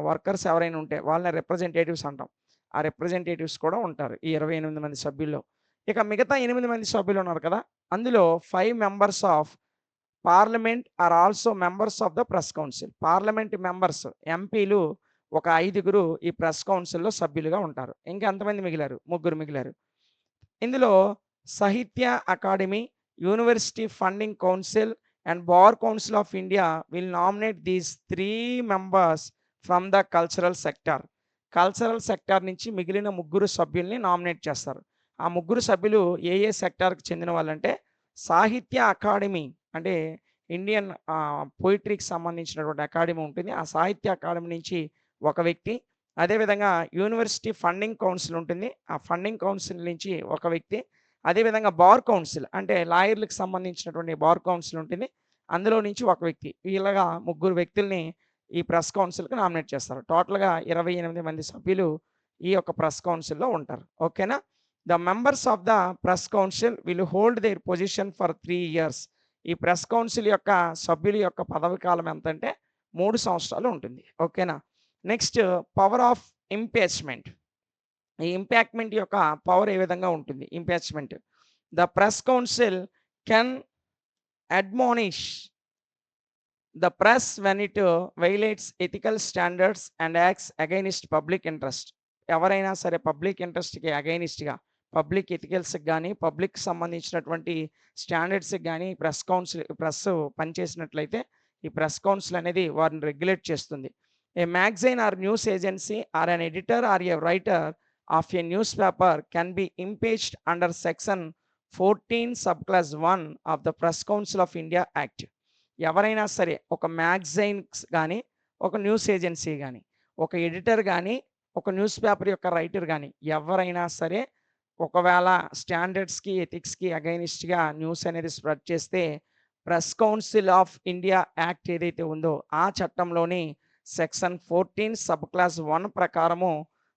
వర్కర్స్ ఎవరైనా ఉంటే వాళ్ళని రిప్రజెంటేటివ్స్ అంటాం. ఆ రిప్రజెంటేటివ్స్ కూడా ఉంటారు ఈ 28 మంది సభ్యుల్లో. ఇక మిగతా 8 మంది సభ్యులు ఉన్నారు కదా! అందులో 5 members of parliament are also members of the press council. Parliament members ఎంపీలు ఒక 5గురు ఈ ప్రెస్ కౌన్సిల్‌లో సభ్యులుగా ఉంటారు. ఇంకా ఎంతమంది మిగిలారు? ముగ్గురు మిగిలారు. ఇందులో సాహిత్య academy, university funding council and bar council of India will nominate these 3 members from the cultural sector. Cultural sector నుంచి మిగిలిన ముగ్గురు సభ్యుల్ని నామినేట్ చేస్తారు. ఆ ముగ్గురు సభ్యులు ఏ ఏ సెక్టార్‌కి చెందిన వాళ్ళంటే సాహిత్య అకాడమీ అంటే ఇండియన్ పోయెట్రీకి సంబంధించినటువంటి అకాడమీ ఉంటుంది. ఆ సాహిత్య అకాడమీ నుంచి ఒక వ్యక్తి. అదేవిధంగా యూనివర్సిటీ ఫండింగ్ కౌన్సిల్ ఉంటుంది. ఆ ఫండింగ్ కౌన్సిల్ నుంచి ఒక వ్యక్తి. అదేవిధంగా బార్ కౌన్సిల్ అంటే లాయర్‌లకి సంబంధించినటువంటి బార్ కౌన్సిల్ ఉంటుంది. అందులో నుంచి ఒక వ్యక్తి. ఇలాగా ముగ్గురు వ్యక్తుల్ని ఈ ప్రెస్ కౌన్సిల్‌కి నామినేట్ చేస్తారు. టోటల్‌గా 28 మంది సభ్యులు ఈ యొక్క ప్రెస్ కౌన్సిల్‌లో ఉంటారు. ఓకేనా? The members of the press council will hold there position for 3 years. ఈ ప్రెస్ కౌన్సిల్ యొక్క సభ్యుల యొక్క పదవి కాలం ఎంతంటే 3 సంవత్సరాలు ఉంటుంది. ఓకేనా? Next power of impeachment. ఈ ఇంపాక్ట్‌మెంట్ యొక్క పవర్ ఏ విధంగా ఉంటుంది? Impeachment. The press council can admonish the press when it violates ethical standards and acts against public interest. ఎవరైనా సరే పబ్లిక్ ఇంట్రెస్ట్‌కి అగైనిస్ట్‌గా పబ్లిక్ ఎథికల్స్‌కి గాని, పబ్లిక్‌కి సంబంధించినటువంటి స్టాండర్డ్స్‌కి గాని ప్రెస్ పనిచేసినట్లయితే ఈ ప్రెస్ కౌన్సిల్ అనేది వారిని రెగ్యులేట్ చేస్తుంది. A magazine or news agency or an editor or a writer of a newspaper can be impeached under section 14 sub clause 1 of the press council of India act. ఎవరైనా సరే ఒక magazines గాని, ఒక news agency గాని, ఒక editor గాని, ఒక news paper యొక్క రైటర్ గాని ఎవరైనా సరే ఒకవేళ స్టాండర్డ్స్‌కి, ఎథిక్స్‌కి అగైనిస్ట్‌గా న్యూస్ అనేది స్ప్రెడ్ చేస్తే press council of India act ఏదైతే ఉందో ఆ చట్టంలోని సెక్షన్ 14 సబ్ క్లాస్ 1 ప్రకారము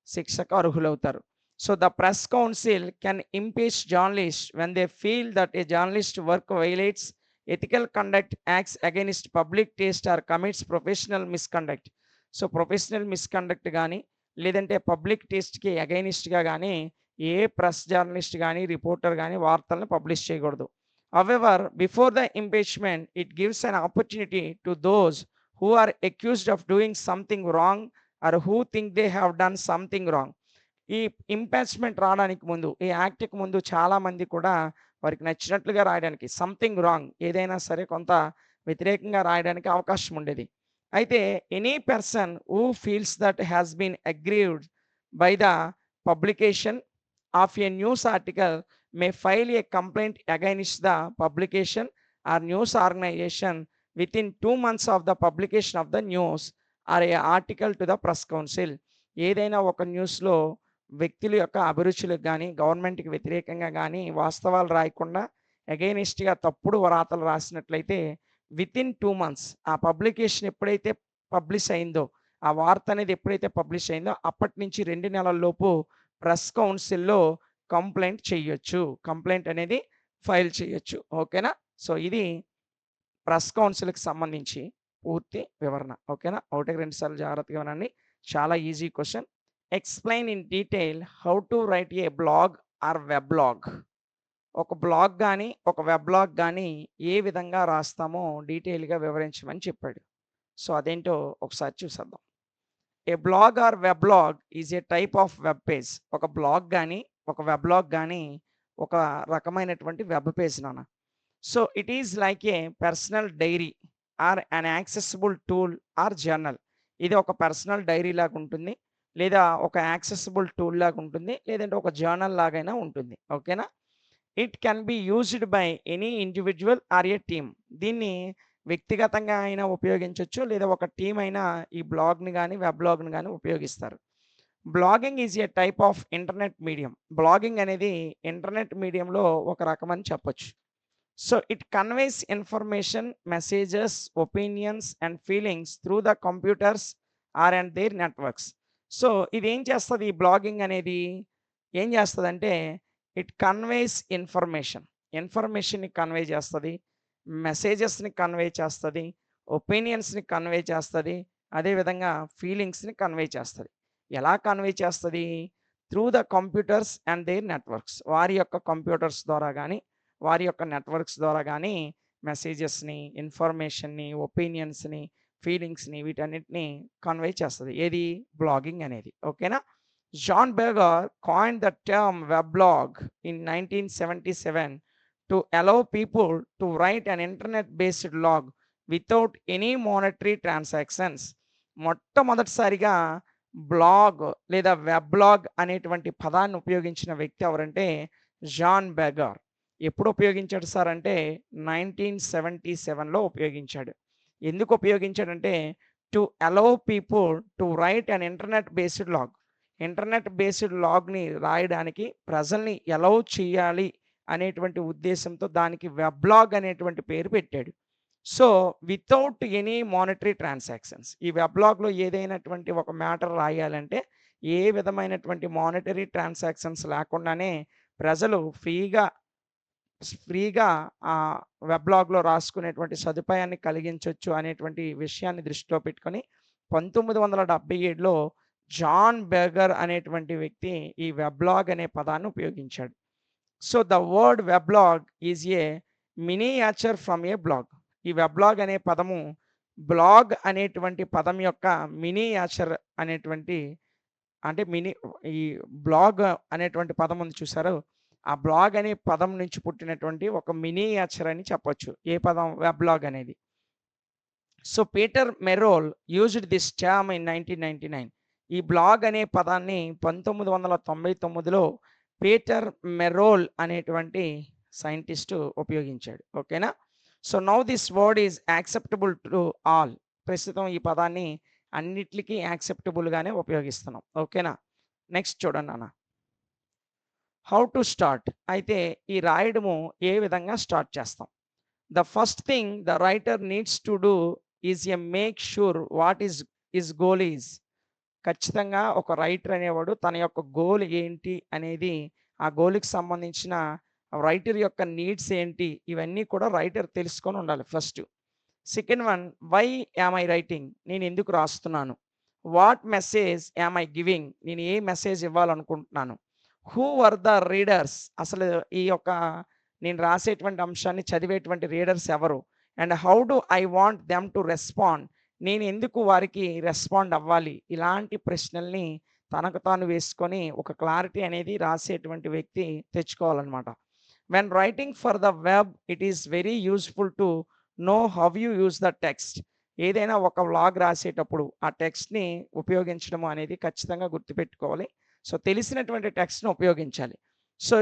శిక్షకు అర్హులవుతారు. So, the press council can impeach journalist when they feel that a journalist work violates ethical conduct, acts against public taste or commits professional misconduct. So, professional misconduct గాని, లేదంటే public టేస్ట్‌కి అగైనిస్ట్‌గా గాని ఏ press journalist గాని, reporter గాని వార్తలను publish చేయకూడదు. However before the impeachment it gives an opportunity to those who are accused of doing something wrong or who think they have done something wrong. ఈ ఇంపీచ్‌మెంట్ రావడానికి ముందు, ఈ యాక్ట్‌కి ముందు చాలామంది కూడా వారికి నచ్చినట్లుగా రాయడానికి సంథింగ్ రాంగ్ ఏదైనా సరే కొంత వ్యతిరేకంగా రాయడానికి అవకాశం ఉండేది. అయితే any person who feels that has been aggrieved by the publication of a news article may file a complaint against the publication or news organisation within 2 months of the publication of the news or a article to the press council. ఏదైనా ఒక న్యూస్‌లో వ్యక్తుల యొక్క అభిరుచులకు గాని, గవర్నమెంట్‌కి వ్యతిరేకంగా గాని వాస్తవాలు రాయకుండా అగైనిస్ట్‌గా తప్పుడు రాతలు రాసినట్లయితే వితిన్ 2 months ఆ పబ్లికేషన్ ఎప్పుడైతే పబ్లిష్ అయిందో, ఆ వార్త అనేది ఎప్పుడైతే పబ్లిష్ అయిందో అప్పటి నుంచి 2 నెలల లోపు ప్రెస్ కౌన్సిల్‌లో కంప్లైంట్ చేయొచ్చు. కంప్లైంట్ అనేది ఫైల్ చేయొచ్చు. ఓకేనా? సో, ఇది ప్రెస్ కౌన్సిల్‌కి సంబంధించి పూర్తి వివరణ. ఓకేనా? ఒకటికి 2 సార్లు జాగ్రత్తగా వినండి. చాలా easy question. Explain in detail how to write a blog or weblog. ఒక బ్లాగ్ గాని, ఒక వెబ్‌లాగ్ గాని ఏ విధంగా రాస్తామో డీటెయిల్‌గా వివరించమని చెప్పాడు. సో, అదేంటో ఒకసారి చూసేద్దాం. A blog or weblog is a type of web page. ఒక బ్లాగ్ గాని, ఒక వెబ్‌లాగ్ గాని ఒక రకమైనటువంటి వెబ్ పేజ్ నాన్న. So, it is like a personal diary or an accessible tool or journal. ఇది ఒక పర్సనల్ డైరీ లాగా ఉంటుంది. లేదా ఒక యాక్సెసిబుల్ టూల్ లాగా ఉంటుంది. లేదంటే ఒక జర్నల్ లాగైనా ఉంటుంది. ఓకేనా? It can be used by any individual or a team. దీన్ని వ్యక్తిగతంగా అయినా ఉపయోగించొచ్చు. లేదా ఒక టీమ్ అయినా ఈ బ్లాగ్‌ని గాని, వెబ్‌లాగ్‌ని గాని ఉపయోగిస్తారు. Blogging is a type of internet medium. Blogging అనేది ఇంటర్నెట్ మీడియంలో ఒక రకమని చెప్పొచ్చు. So, it conveys information, messages, opinions and feelings through the computers or and their networks. So, ఇదేం చేస్తది ఈ బ్లాగింగ్ అనేది? ఏం చేస్తదంటే ఇట్ కన్వేస్ ఇన్ఫర్మేషన్. ఇన్ఫర్మేషన్‌ని కన్వే చేస్తది. మెసేజెస్‌ని కన్వే చేస్తది. ఒపీనియన్స్‌ని కన్వే చేస్తది. అదేవిధంగా ఫీలింగ్స్‌ని కన్వే చేస్తది. ఎలా కన్వే చేస్తది? Through the computers and their networks. వారి యొక్క కంప్యూటర్స్ ద్వారా గాని, వారి యొక్క నెట్వర్క్స్ ద్వారా గాని మెసేజెస్‌ని, ఇన్ఫర్మేషన్‌ని, ఒపీనియన్స్‌ని, ఫీలింగ్స్‌ని వీటన్నిటిని కన్వే చేస్తది. ఏది? బ్లాగింగ్ అనేది. ఓకేనా? John Berger coined the term weblog in 1977 to allow people to write an internet-based log without any monetary transactions. మొట్టమొదటిసారిగా బ్లాగ్ లేదా వెబ్లాగ్ అనేటువంటి పదాన్ని ఉపయోగించిన వ్యక్తి ఎవరంటే జాన్ బెగర్. ఎప్పుడు ఉపయోగించాడు సార్ అంటే 1977లో ఉపయోగించాడు. ఎందుకు ఉపయోగించాడంటే to allow people to write an internet based log. Internet based లాగ్‌ని రాయడానికి ప్రజల్ని ఎలౌ చేయాలి అనేటువంటి ఉద్దేశంతో దానికి వెబ్లాగ్ అనేటువంటి పేరు పెట్టాడు. So, without any monetary transactions. ఈ వెబ్లాగ్‌లో ఏదైనటువంటి ఒక మ్యాటర్ రాయాలంటే ఏ విధమైనటువంటి మానిటరీ ట్రాన్సాక్షన్స్ లేకుండానే ప్రజలు ఫ్రీగా వెబ్లాగ్‌లో రాసుకునేటువంటి సదుపాయాన్ని కలిగించొచ్చు అనేటువంటి విషయాన్ని దృష్టిలో పెట్టుకొని 1977లో జాన్ బెగర్ అనేటువంటి వ్యక్తి ఈ వెబ్లాగ్ అనే పదాన్ని ఉపయోగించాడు. So, the word weblog is a miniature from a blog. ఈ వెబ్లాగ్ అనే పదము బ్లాగ్ అనేటువంటి పదం యొక్క మినియేచర్ అనేటువంటి అంటే ఈ బ్లాగ్ అనేటువంటి పదం ఉంది చూసారు? ఆ బ్లాగ్ అనే పదం నుంచి పుట్టినటువంటి ఒక మినియేచర్ అని చెప్పొచ్చు. ఏ పదం? వెబ్లాగ్ అనేది. So, Peter Merholz used this term in 1999. ఈ బ్లాగ్ అనే పదాన్ని 1999లో పీటర్ మెరోల్ అనేటువంటి సైంటిస్టు ఉపయోగించాడు. ఓకేనా? So, now this word is acceptable to all. ప్రస్తుతం ఈ పదాన్ని అన్నిట్లికి యాక్సెప్టబుల్‌గానే ఉపయోగిస్తున్నాం. ఓకేనా? నెక్స్ట్ చూడండి నాన్న. How to start. అయితే ఈ రాయడము ఏ విధంగా స్టార్ట్ చేస్తాం? The first thing the writer needs to do is a make sure what his goal is. ఖచ్చితంగా ఒక రైటర్ అనేవాడు తన యొక్క గోల్ ఏంటి అనేది, ఆ గోల్‌కి సంబంధించిన రైటర్ యొక్క నీడ్స్ ఏంటి, ఇవన్నీ కూడా రైటర్ తెలుసుకొని ఉండాలి first. Second one, why am I writing. నేను ఎందుకు రాస్తున్నాను? What message am I giving. నేను ఏ మెసేజ్ ఇవ్వాలనుకుంటున్నాను? Who are the readers. అసలు ఈ యొక్క నేను రాసేటువంటి అంశాన్ని చదివేటువంటి రీడర్స్ ఎవరు? And how do I want them to respond. నేను ఎందుకు వారికి రెస్పాండ్ అవ్వాలి? ఇలాంటి ప్రశ్నల్ని తనకు తాను వేసుకొని ఒక క్లారిటీ అనేది రాసేటువంటి వ్యక్తి తెచ్చుకోవాలన్నమాట. When writing for the web it is very useful to know how you use the text. ఏదైనా ఒక వ్లాగ్ రాసేటప్పుడు ఆ టెక్స్ట్‌ని ఉపయోగించడం అనేది ఖచ్చితంగా గుర్తుపెట్టుకోవాలి. సో, తెలిసినటువంటి టెక్స్ట్‌ని ఉపయోగించాలి. So,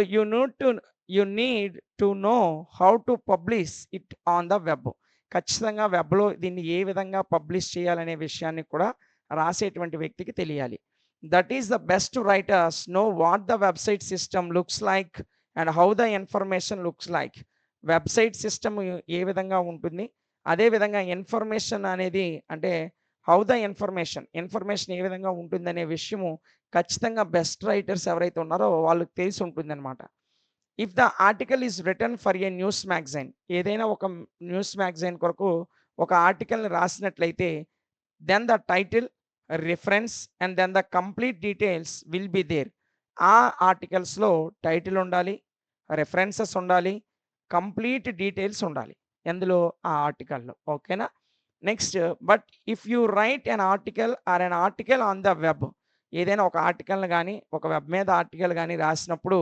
you need to know how to publish it on the web. ఖచ్చితంగా వెబ్‌లో దీన్ని ఏ విధంగా పబ్లిష్ చేయాలనే విషయాన్ని కూడా రాసేటువంటి వ్యక్తికి తెలియాలి. That is the best writers know what the website system looks like and how the information looks like. Website system ఏ విధంగా ఉంటుంది? అదే విధంగా ఇన్ఫర్మేషన్ అనేది అంటే హౌ ద ఇన్ఫర్మేషన్ ఏ విధంగా ఉంటుందనే విషయము ఖచ్చితంగా బెస్ట్ రైటర్స్ ఎవరైతే ఉన్నారో వాళ్ళకి తెలిసి ఉంటుందన్నమాట. If the article is written for a news magazine, ఏదైనా ఒక న్యూస్ మ్యాగజైన్ కొరకు ఒక ఆర్టికల్ని రాసినట్లయితే, then the title, reference and then the complete details will be there. ఆ ఆర్టికల్స్లో టైటిల్ ఉండాలి, రెఫరెన్సెస్ ఉండాలి, కంప్లీట్ డీటెయిల్స్ ఉండాలి ఎందులో, ఆ ఆర్టికల్లో. ఓకేనా. Next, but if you write an article or an article on the web, ఏదైనా ఒక ఆర్టికల్ని కానీ ఒక వెబ్ మీద ఆర్టికల్ కానీ రాసినప్పుడు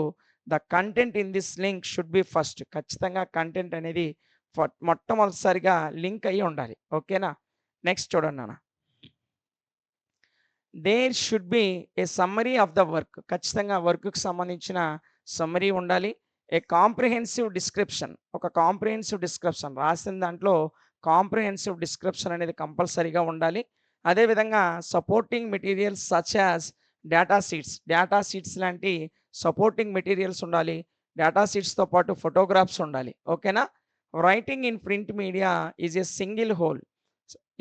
the content in this link should be first, ఖచ్చితంగా కంటెంట్ అనేది మొట్టమొదటిసారిగా లింక్ అయ్యి ఉండాలి. ఓకేనా. నెక్స్ట్ చూడండి నాన్న, there should be a summary of the work, ఖచ్చితంగా వర్క్కి సంబంధించిన సమ్మరీ ఉండాలి. ఏ కాంప్రిహెన్సివ్ డిస్క్రిప్షన్, ఒక కాంప్రిహెన్సివ్ డిస్క్రిప్షన్ రాసిన దాంట్లో కాంప్రిహెన్సివ్ డిస్క్రిప్షన్ అనేది కంపల్సరీగా ఉండాలి. అదేవిధంగా supporting materials such as data sheets లాంటి సపోర్టింగ్ మెటీరియల్స్ ఉండాలి. డేటా షీట్స్తో పాటు ఫోటోగ్రాఫ్స్ ఉండాలి. ఓకేనా. Writing in print media is a single whole,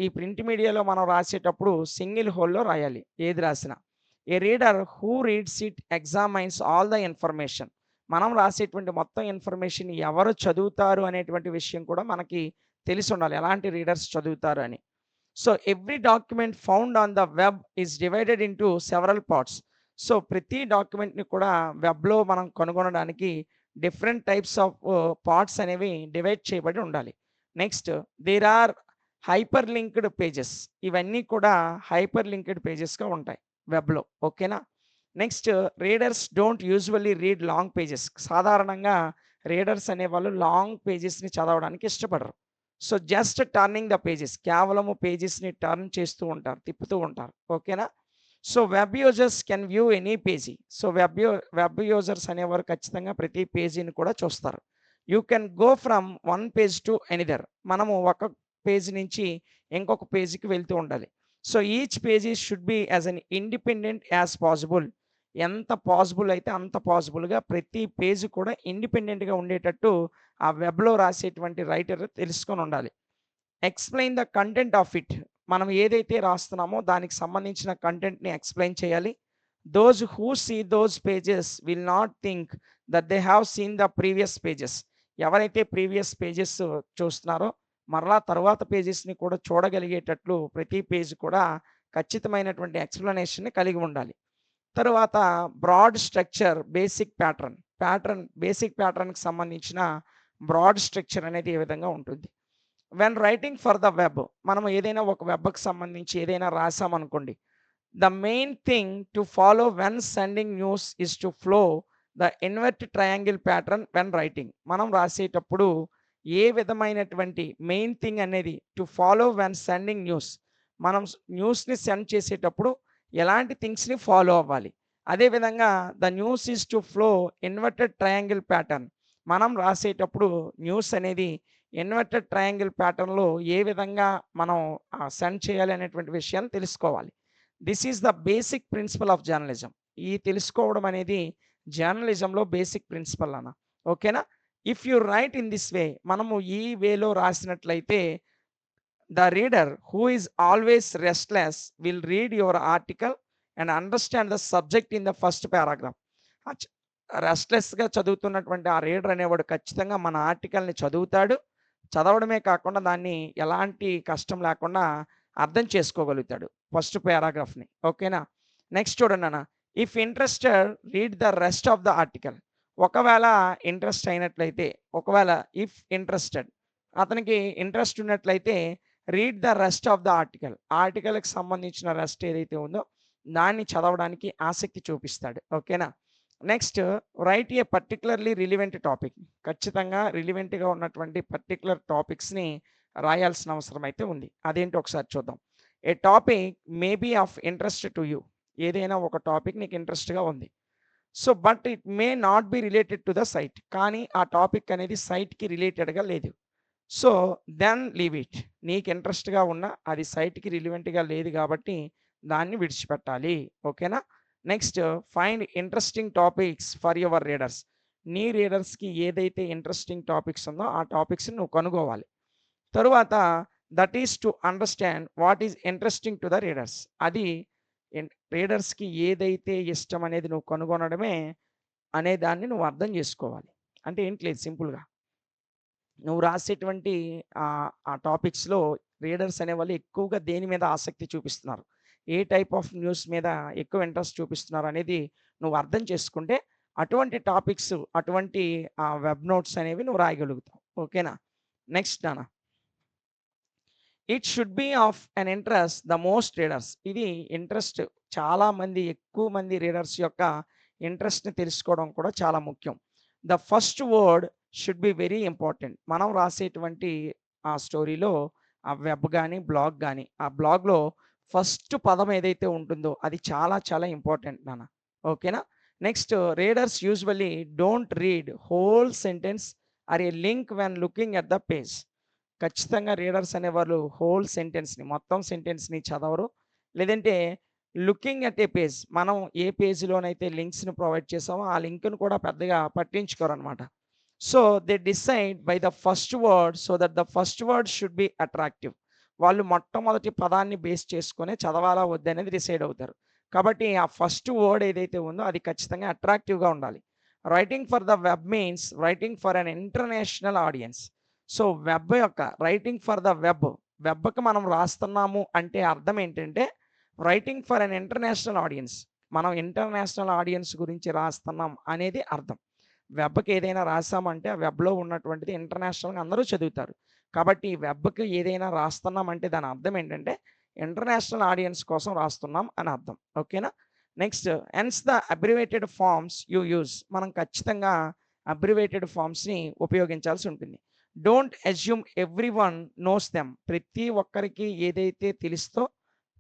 ఈ ప్రింట్ మీడియాలో మనం రాసేటప్పుడు సింగిల్ హోల్లో రాయాలి ఏది రాసినా. A reader who reads it examines all the information, మనం రాసేటువంటి మొత్తం ఇన్ఫర్మేషన్ ఎవరు చదువుతారు అనేటువంటి విషయం కూడా మనకి తెలిసి ఉండాలి, ఎలాంటి రీడర్స్ చదువుతారు అని. So every document found on the web is divided into several parts. So ప్రతి డాక్యుమెంట్ని కూడా వెబ్లో మనం కనుగొనడానికి డిఫరెంట్ టైప్స్ ఆఫ్ పార్ట్స్ అనేవి డివైడ్ చేయబడి ఉండాలి. Next, there are hyperlinked pages, ఇవన్నీ కూడా హైపర్ లింక్డ్ పేజెస్గా ఉంటాయి వెబ్లో. ఓకేనా. Next, readers don't usually read long pages, సాధారణంగా రీడర్స్ అనేవాళ్ళు లాంగ్ పేజెస్ని చదవడానికి ఇష్టపడరు. So just turning the pages, కేవలము పేజెస్ని టర్న్ చేస్తూ ఉంటారు, తిప్పుతూ ఉంటారు. ఓకేనా. So web users can view any page, so web users అనేవారు ఖచ్చితంగా ప్రతి పేజీని కూడా చూస్తారు. You can go from one page to another, మనము ఒక పేజ్ నుంచి ఇంకొక పేజీకి వెళ్తూ ఉండాలి. So each page should be as an independent as possible, ఎంత పాసిబుల్ అయితే అంత పాసిబుల్గా ప్రతి పేజీ కూడా ఇండిపెండెంట్గా ఉండేటట్టు ఆ వెబ్లో రాసేటువంటి రైటర్ తెలుసుకొని ఉండాలి. Explain the content of it, మనం ఏదైతే రాస్తున్నామో దానికి సంబంధించిన కంటెంట్ని ఎక్స్ప్లెయిన్ చేయాలి. Those who see those pages will not think that they have seen the previous pages, ఎవరైతే ప్రీవియస్ పేజెస్ చూస్తున్నారో మరలా తర్వాత పేజెస్ని కూడా చూడగలిగేటట్లు ప్రతి పేజ్ కూడా ఖచ్చితమైనటువంటి ఎక్స్ప్లెనేషన్ని కలిగి ఉండాలి. తరువాత బ్రాడ్ స్ట్రక్చర్, బేసిక్ ప్యాటర్న్కి సంబంధించిన బ్రాడ్ స్ట్రక్చర్ అనేది ఏ విధంగా ఉంటుంది. When writing for the web, మనం ఏదైనా ఒక వెబ్కి సంబంధించి ఏదైనా రాసామనుకోండి, the main thing to follow when sending news is to flow the invert triangle pattern when writing, మనం రాసేటప్పుడు ఏ విధమైనటువంటి మెయిన్ థింగ్ అనేది to follow when sending news, మనం న్యూస్ని సెండ్ చేసేటప్పుడు ఎలాంటి థింగ్స్ని ఫాలో అవ్వాలి. అదేవిధంగా the news is to flow inverted triangle pattern, మనం రాసేటప్పుడు న్యూస్ అనేది ఇన్వర్టెడ్ ట్రయాంగిల్ ప్యాటర్న్లో ఏ విధంగా మనం సెండ్ చేయాలి అనేటువంటి విషయాన్ని తెలుసుకోవాలి. This is the basic principle of journalism, ఈ తెలుసుకోవడం అనేది జర్నలిజంలో బేసిక్ ప్రిన్సిపల్ అన్న. ఓకేనా. If you write in this way, మనము ఈ వేలో రాసినట్లయితే the reader who is always restless will read your article and understand the subject in the first paragraph. రెస్ట్లెస్గా చదువుతున్నటువంటి ఆ రీడర్ అనేవాడు ఖచ్చితంగా మన ఆర్టికల్ని చదువుతాడు, చదవడమే కాకుండా దాన్ని ఎలాంటి కష్టం లేకుండా అర్థం చేసుకోగలుగుతాడు ఫస్ట్ పారాగ్రాఫ్ని. ఓకేనా. నెక్స్ట్ చూడండి అన్న, if interested read the rest of the article, ఒకవేళ ఇంట్రెస్ట్ అయినట్లయితే, ఒకవేళ ఇఫ్ ఇంట్రెస్టెడ్ అతనికి ఇంట్రెస్ట్ ఉన్నట్లయితే read the rest of the ఆర్టికల్కి సంబంధించిన రెస్ట్ ఏదైతే ఉందో దాన్ని చదవడానికి ఆసక్తి చూపిస్తాడు. ఓకేనా. Next, write a particularly relevant topic, ఖచ్చితంగా రిలివెంట్గా ఉన్నటువంటి పర్టికులర్ టాపిక్స్ని రాయాల్సిన అవసరం అయితే ఉంది. అదేంటి ఒకసారి చూద్దాం. A topic may be of interest to you, ఏదైనా ఒక టాపిక్ నీకు ఇంట్రెస్ట్గా ఉంది. So but it may not be related to the site, కానీ ఆ టాపిక్ అనేది సైట్కి రిలేటెడ్గా లేదు. సో దెన్ లీవ్ ఇట్, నీకు ఇంట్రెస్ట్గా ఉన్న అది సైట్కి రిలివెంట్గా లేదు కాబట్టి దాన్ని విడిచిపెట్టాలి. ఓకేనా. Next, find interesting topics for your readers, నీ రీడర్స్కి ఏదైతే ఇంట్రెస్టింగ్ టాపిక్స్ ఉందో ఆ టాపిక్స్ని నువ్వు కనుగోవాలి. తరువాత that is to understand what is interesting to the readers. అది రీడర్స్కి ఏదైతే ఇష్టం అనేది నువ్వు కనుగొనడమే అనే దాన్ని నువ్వు అర్థం చేసుకోవాలి. అంటే ఏంటి లేదు, సింపుల్గా నువ్వు రాసేటువంటి ఆ టాపిక్స్లో రీడర్స్ అనేవాళ్ళు ఎక్కువగా దేని మీద ఆసక్తి చూపిస్తున్నారు, ఏ టైప్ ఆఫ్ న్యూస్ మీద ఎక్కువ ఇంట్రెస్ట్ చూపిస్తున్నారు అనేది నువ్వు అర్థం చేసుకుంటే అటువంటి టాపిక్స్, అటువంటి వెబ్ నోట్స్ అనేవి నువ్వు రాయగలుగుతావు. ఓకేనా? నెక్స్ట్ నాన్న, it should be of an interest the most readers. ఇది ఇంట్రెస్ట్, చాలా మంది, ఎక్కువ మంది రీడర్స్ యొక్క ఇంట్రెస్ట్ని తెలుసుకోవడం కూడా చాలా ముఖ్యం. The first word should be very important. మనం రాసేటువంటి ఆ స్టోరీలో, ఆ వెబ్ కానీ బ్లాగ్ కానీ, ఆ బ్లాగ్లో ఫస్ట్ పదం ఏదైతే ఉంటుందో అది చాలా చాలా ఇంపార్టెంట్ నాన్న. ఓకేనా? Next, readers usually don't read whole sentence or a link when looking at the page. ఖచ్చితంగా రీడర్స్ అనేవాళ్ళు హోల్ సెంటెన్స్‌ని, మొత్తం సెంటెన్స్‌ని చదవరు. లేదంటే లుకింగ్ అట్ ఏ పేజ్, మనం ఏ పేజ్‌లోనైతే లింక్స్‌ని ప్రొవైడ్ చేసామో ఆ లింక్‌ని కూడా పెద్దగా పట్టించుకోరనమాట. So, they decide by the first word so that the first word should be attractive. వాళ్ళు మొట్టమొదటి పదాన్ని బేస్ చేసుకొనే చదవాలా వద్దనేది డిసైడ్ అవుతారు. కాబట్టి ఆ ఫస్ట్ వర్డ్ ఏదైతే ఉందో అది ఖచ్చితంగా అట్రాక్టివ్‌గా ఉండాలి. Writing for the web means writing for an international audience. So, web యొక్క రైటింగ్ ఫర్ ద వెబ్‌కి మనం రాస్తున్నాము అంటే అర్థం ఏంటంటే, writing for an international audience. మనం ఇంటర్నేషనల్ ఆడియన్స్ గురించి రాస్తున్నాం అనేది అర్థం. వెబ్‌కి ఏదైనా రాసామంటే ఆ వెబ్‌లో ఉన్నటువంటిది ఇంటర్నేషనల్‌గా అందరూ చదువుతారు. కాబట్టి వెబ్‌కి ఏదైనా రాస్తున్నామంటే దాని అర్థం ఏంటంటే, ఇంటర్నేషనల్ ఆడియన్స్ కోసం రాస్తున్నాం అని అర్థం. ఓకేనా? Next, hence the abbreviated forms you use. మనం ఖచ్చితంగా అబ్రివేటెడ్ ఫార్మ్స్‌ని ఉపయోగించాల్సి ఉంటుంది. Don't assume everyone knows them. ప్రతి ఒక్కరికి ఏదైతే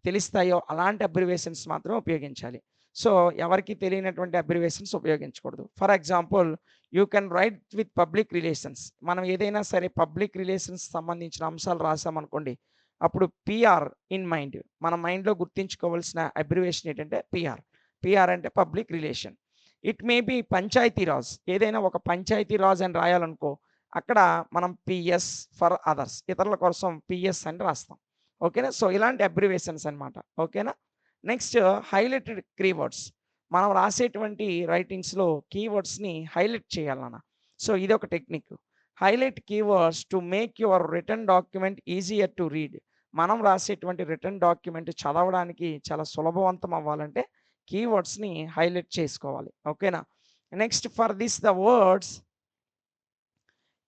తెలుస్తాయో అలాంటి అబ్రివేషన్స్ మాత్రమే ఉపయోగించాలి. సో, ఎవరికీ తెలియనటువంటి అబ్రివేషన్స్ ఉపయోగించకూడదు. For example, you can write with public relations. మనం ఏదైనా సరే పబ్లిక్ రిలేషన్స్ సంబంధించిన అంశాలు రాసామనుకోండి, అప్పుడు పీఆర్ ఇన్ మైండ్, మన మైండ్‌లో గుర్తుంచుకోవాల్సిన అబ్రివేషన్ ఏంటంటే పీఆర్. పీఆర్ అంటే public relation. It may be Panchayati Raj. ఏదైనా ఒక పంచాయతీ రాజ్ అని రాయాలనుకో, అక్కడ మనం పీఎస్ ఫర్ అదర్స్, ఇతరుల కోసం పీఎస్ అని రాస్తాం. ఓకేనా? సో, ఇలాంటి అబ్రివేషన్స్ అనమాట. ఓకేనా? Next, highlighted keywords. మనం రాసేటువంటి రైటింగ్స్‌లో కీవర్డ్స్‌ని హైలైట్ చేయాలి నాన్న. సో, ఇదొక technique. Highlight keywords to make your written document easier to read. మనం రాసేటువంటి రిటన్ డాక్యుమెంట్ చదవడానికి చాలా సులభవంతం అవ్వాలంటే కీవర్డ్స్‌ని హైలైట్ చేసుకోవాలి. ఓకేనా? Next, for this the words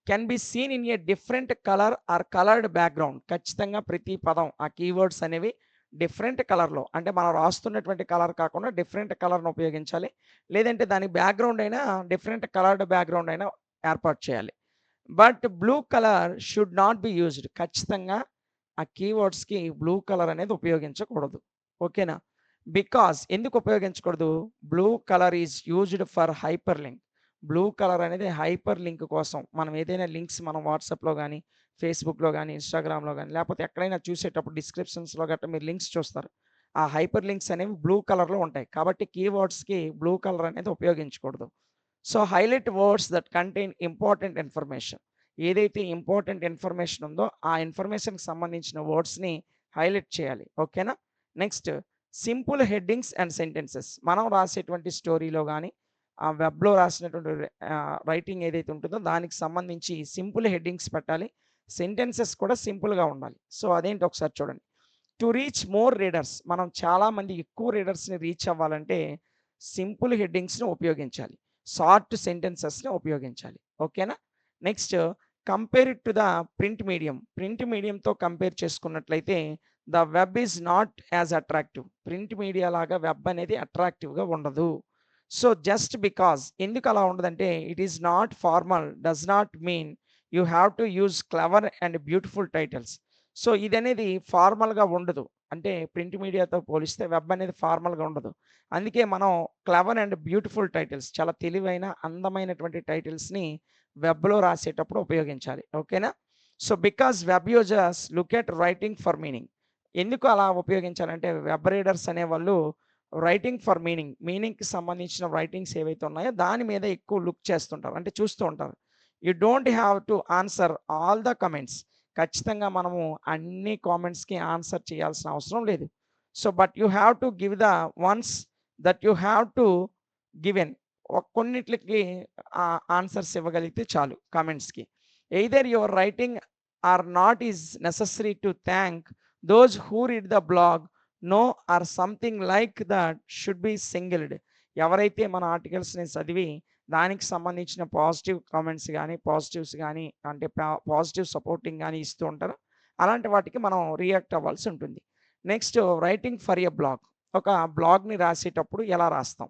can be seen in a different colour or coloured background. ఖచ్చితంగా ప్రతి పదం, ఆ కీవర్డ్స్ అనేవి డిఫరెంట్ కలర్‌లో, అంటే మనం రాస్తున్నటువంటి కలర్ కాకుండా డిఫరెంట్ కలర్‌ని ఉపయోగించాలి. లేదంటే దాని బ్యాక్‌గ్రౌండ్ అయినా డిఫరెంట్ కలర్డ్ బ్యాక్‌గ్రౌండ్ అయినా ఏర్పాటు చేయాలి. But blue colour should not be used. ఖచ్చితంగా ఆ కీవర్డ్స్‌కి బ్లూ కలర్ అనేది ఉపయోగించకూడదు. ఓకేనా? బికాజ్ ఎందుకు ఉపయోగించకూడదు? Blue colour is used for hyper link. Blue colour అనేది హైపర్ లింక్ కోసం. మనం ఏదైనా లింక్స్ మనం వాట్సాప్‌లో గాని, ఫేస్‌బుక్‌లో గాని, ఇన్‌స్టాగ్రామ్‌లో గాని, లేకపోతే ఎక్కడైనా చూసేటప్పుడు డిస్క్రిప్షన్స్‌లో గట్టా మీరు లింక్స్ చూస్తారు. ఆ హైపర్ లింక్స్ అనేవి బ్లూ కలర్‌లో ఉంటాయి. కాబట్టి కీవర్డ్స్‌కి బ్లూ కలర్ అనేది ఉపయోగించకూడదు. So, highlight words that contain important information. ఏదైతే ఇంపార్టెంట్ ఇన్ఫర్మేషన్ ఉందో ఆ ఇన్ఫర్మేషన్‌కి సంబంధించిన వర్డ్స్‌ని హైలైట్ చేయాలి. ఓకేనా? Next, simple headings and sentences. మనం రాసేటువంటి స్టోరీలో గాని, ఆ వెబ్‌లో రాసినటువంటి రైటింగ్ ఏదైతే ఉంటుందో దానికి సంబంధించి సింపుల్ హెడ్డింగ్స్ పెట్టాలి. సెంటెన్సెస్ కూడా సింపుల్‌గా ఉండాలి. సో, అదేంటో ఒకసారి చూడండి. To reach more readers. మనం చాలామంది ఎక్కువ రీడర్స్‌ని రీచ్ అవ్వాలంటే సింపుల్ హెడ్డింగ్స్‌ని ఉపయోగించాలి. షార్ట్ సెంటెన్సెస్‌ని ఉపయోగించాలి. ఓకేనా? Next, compare it to the print medium. Print మీడియంతో కంపేర్ చేసుకున్నట్లయితే the web is not as attractive. Print media లాగా వెబ్ అనేది అట్రాక్టివ్‌గా ఉండదు. సో, జస్ట్ బికాజ్, ఎందుకు అలా ఉండదంటే it is not formal does not mean you have to use clever and beautiful titles. So, ఇదనేది ఫార్మల్‌గా ఉండదు. అంటే ప్రింట్ మీడియాతో పోలిస్తే వెబ్ అనేది ఫార్మల్‌గా ఉండదు. అందుకే మనం క్లెవర్ అండ్ బ్యూటిఫుల్ టైటిల్స్, చాలా తెలివైన, అందమైనటువంటి టైటిల్స్‌ని వెబ్‌లో రాసేటప్పుడు ఉపయోగించాలి. ఓకేనా? So, because web users look at writing for meaning. ఎందుకు అలా ఉపయోగించాలంటే వెబ్ రీడర్స్ అనేవాళ్ళు రైటింగ్ ఫర్ మీనింగ్‌కి సంబంధించిన రైటింగ్స్ ఏవైతే ఉన్నాయో దాని మీద ఎక్కువ లుక్ చేస్తుంటారు. అంటే చూస్తూ ఉంటారు. You don't have to answer all the comments. ఖచ్చితంగా మనము అన్ని కామెంట్స్‌కి ఆన్సర్ చేయాల్సిన అవసరం లేదు. So, but you have to give the ones that you have to given. కొన్నిట్లికి ఆన్సర్స్ ఇవ్వగలిగితే చాలు కామెంట్స్‌కి. Either your writing or not is necessary to thank those who read the blog, no or something like that should be singled. ఎవరైతే మన ఆర్టికల్స్‌ని చదివి దానికి సంబంధించిన positive comments గానీ, పాజిటివ్స్ గానీ, అంటే పాజిటివ్ సపోర్టింగ్ గానీ ఇస్తూ ఉంటారో, అలాంటి వాటికి మనం రియాక్ట్ అవ్వాల్సి ఉంటుంది. Next writing for a blog. ఒక బ్లాగ్‌ని రాసేటప్పుడు ఎలా రాస్తాం?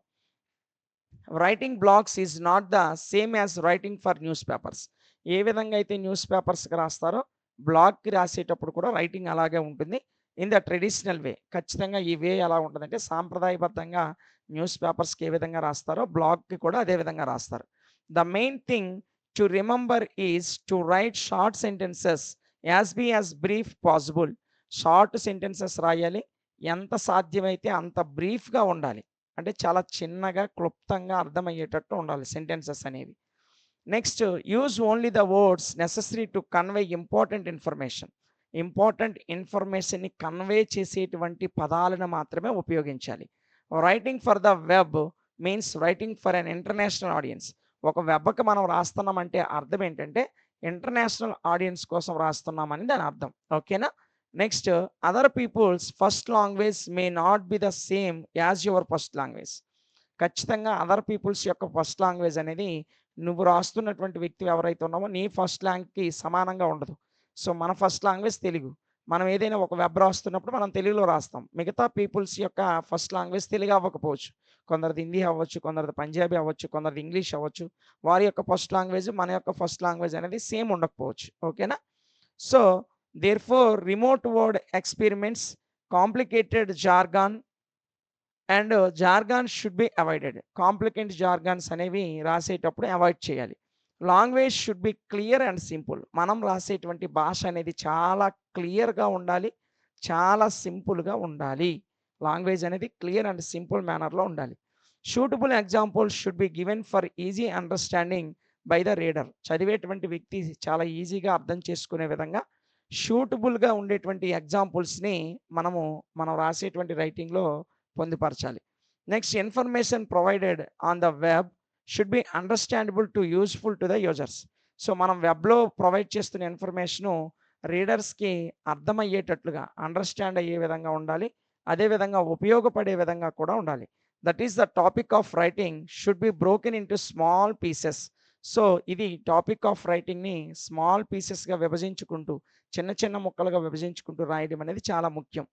Writing blogs is not the same as writing for newspapers. ఏ విధంగా అయితే న్యూస్ పేపర్స్‌కి రాస్తారో, బ్లాగ్‌కి రాసేటప్పుడు కూడా రైటింగ్ అలాగే ఉంటుంది. In the traditional way. ఖచ్చితంగా ఈ వే ఎలా ఉంటదంటే, సాంప్రదాయబద్ధంగా న్యూస్ పేపర్స్‌కి ఏ విధంగా రాస్తారో, బ్లాగ్‌కి కూడా అదే విధంగా రాస్తారు. The main thing to remember is to write short sentences as brief possible. Short sentences రాయాలి. ఎంత సాధ్యమైతే అంత బ్రీఫ్‌గా ఉండాలి. అంటే చాలా చిన్నగా, క్లుప్తంగా అర్థమయ్యేటట్టు ఉండాలి సెంటెన్సెస్ అనేవి. Next use only the words necessary to convey important information. Important ఇన్ఫర్మేషన్‌ని కన్వే చేసేటువంటి పదాలను మాత్రమే ఉపయోగించాలి. Writing for the web means writing for an international audience. ఒక వెబ్‌కి మనం రాస్తున్నామంటే అర్థం ఏంటంటే, ఇంటర్నేషనల్ ఆడియన్స్ కోసం రాస్తున్నామని దాని అర్థం. ఓకేనా? Next other peoples first language may not be the same as your first language. ఖచ్చితంగా అదర్ పీపుల్స్ యొక్క ఫస్ట్ లాంగ్వేజ్ అనేది నువ్వు రాస్తున్నటువంటి వ్యక్తి ఎవరైతే ఉన్నామో నీ ఫస్ట్ లాంగ్వేజ్‌కి సమానంగా ఉండదు. సో, మన ఫస్ట్ లాంగ్వేజ్ తెలుగు. మనం ఏదైనా ఒక వెబ్ రాస్తున్నప్పుడు మనం తెలుగులో రాస్తాం. మిగతా పీపుల్స్ యొక్క ఫస్ట్ లాంగ్వేజ్ తెలుగు అవ్వకపోవచ్చు. కొందరిది హిందీ అవ్వచ్చు, కొందరిది పంజాబీ అవ్వచ్చు, కొందరిది ఇంగ్లీష్ అవ్వచ్చు. వారి యొక్క ఫస్ట్ లాంగ్వేజ్, మన యొక్క ఫస్ట్ లాంగ్వేజ్ అనేది సేమ్ ఉండకపోవచ్చు. ఓకేనా? So, therefore remote word experiments, complicated jargon and jargon should be avoided. Complicate jargons అనేవి రాసేటప్పుడు అవాయిడ్ చేయాలి. Language should be clear and simple. మనం రాసేటువంటి భాష అనేది చాలా క్లియర్‌గా ఉండాలి. చాలా సింపుల్‌గా ఉండాలి. లాంగ్వేజ్ అనేది క్లియర్ అండ్ సింపుల్ మేనర్‌లో ఉండాలి. Suitable examples should be given for easy understanding by the reader. చదివేటువంటి వ్యక్తి చాలా ఈజీగా అర్థం చేసుకునే విధంగా సూటబుల్‌గా ఉండేటువంటి ఎగ్జాంపుల్స్‌ని మనం రాసేటువంటి రైటింగ్‌లో పొందుపరచాలి. Next information provided on the web should be understandable to useful to the users. So, మనం వెబ్‌లో ప్రొవైడ్ చేస్తున్న ఇన్ఫర్మేషను రీడర్స్‌కి అర్థమయ్యేటట్లుగా, అండర్‌స్టాండ్ అయ్యే విధంగా ఉండాలి. అదే విధంగా ఉపయోగపడే విధంగా కూడా ఉండాలి. That is the topic of writing should be broken into small pieces. So, ఇది టాపిక్ ఆఫ్ రైటింగ్‌ని స్మాల్ పీసెస్‌గా విభజించుకుంటూ, చిన్న చిన్న ముక్కలుగా విభజించుకుంటూ రాయడం అనేది చాలా ముఖ్యం.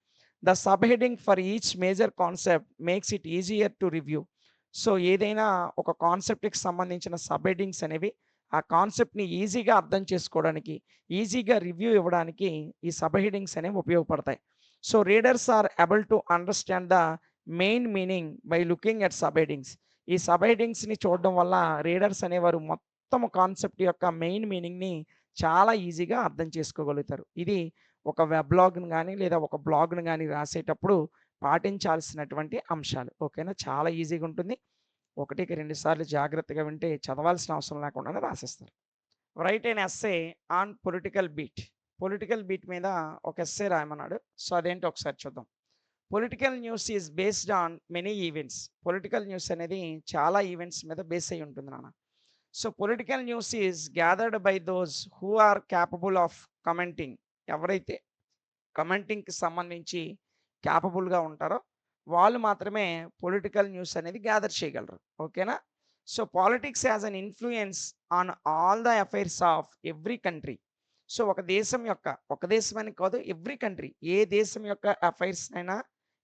The sub heading for each major concept makes it easier to review. So, ఏదైనా ఒక కాన్సెప్ట్‌కి సంబంధించిన సబ్ హెడింగ్స్ అనేవి ఆ కాన్సెప్ట్‌ని ఈజీగా అర్థం చేసుకోవడానికి, ఈజీగా రివ్యూ ఇవ్వడానికి ఈ సబ్ హెడింగ్స్ అనేవి ఉపయోగపడతాయి. So, readers are able to understand the main meaning by looking at sub headings. ఈ సబ్ హెడింగ్స్‌ని చూడడం వల్ల రీడర్స్ అనేవారు మొత్తం కాన్సెప్ట్ యొక్క మెయిన్ మీనింగ్‌ని చాలా ఈజీగా అర్థం చేసుకోగలుగుతారు. ఇది ఒక వెబ్‌లాగ్‌ని గాని, లేదా ఒక బ్లాగ్‌ని గాని రాసేటప్పుడు పాటించాల్సినటువంటి అంశాలు. ఓకేనా? చాలా ఈజీగా ఉంటుంది. ఒకటికి 2 సార్లు జాగ్రత్తగా వింటే చదవాల్సిన అవసరం లేకుండానే రాసేస్తారు. Write an essay on political beat. Political beat మీద ఒక ఎస్సే రాయమన్నాడు. సో, అదేంటో ఒకసారి చూద్దాం. Political news is based on many events. Political news అనేది చాలా ఈవెంట్స్ మీద బేస్ అయ్యి ఉంటుంది నాన్న. So, political news is gathered by those who are capable of commenting. ఎవరైతే కమెంటింగ్‌కి సంబంధించి కేపబుల్‌గా ఉంటారో, వాళ్ళు మాత్రమే పొలిటికల్ న్యూస్ అనేది గ్యాదర్ చేయగలరు. ఓకేనా? So, politics has an influence on all the affairs of every country. So, ఒక దేశం అని కాదు, ఎవ్రీ కంట్రీ, ఏ దేశం యొక్క అఫైర్స్‌నైనా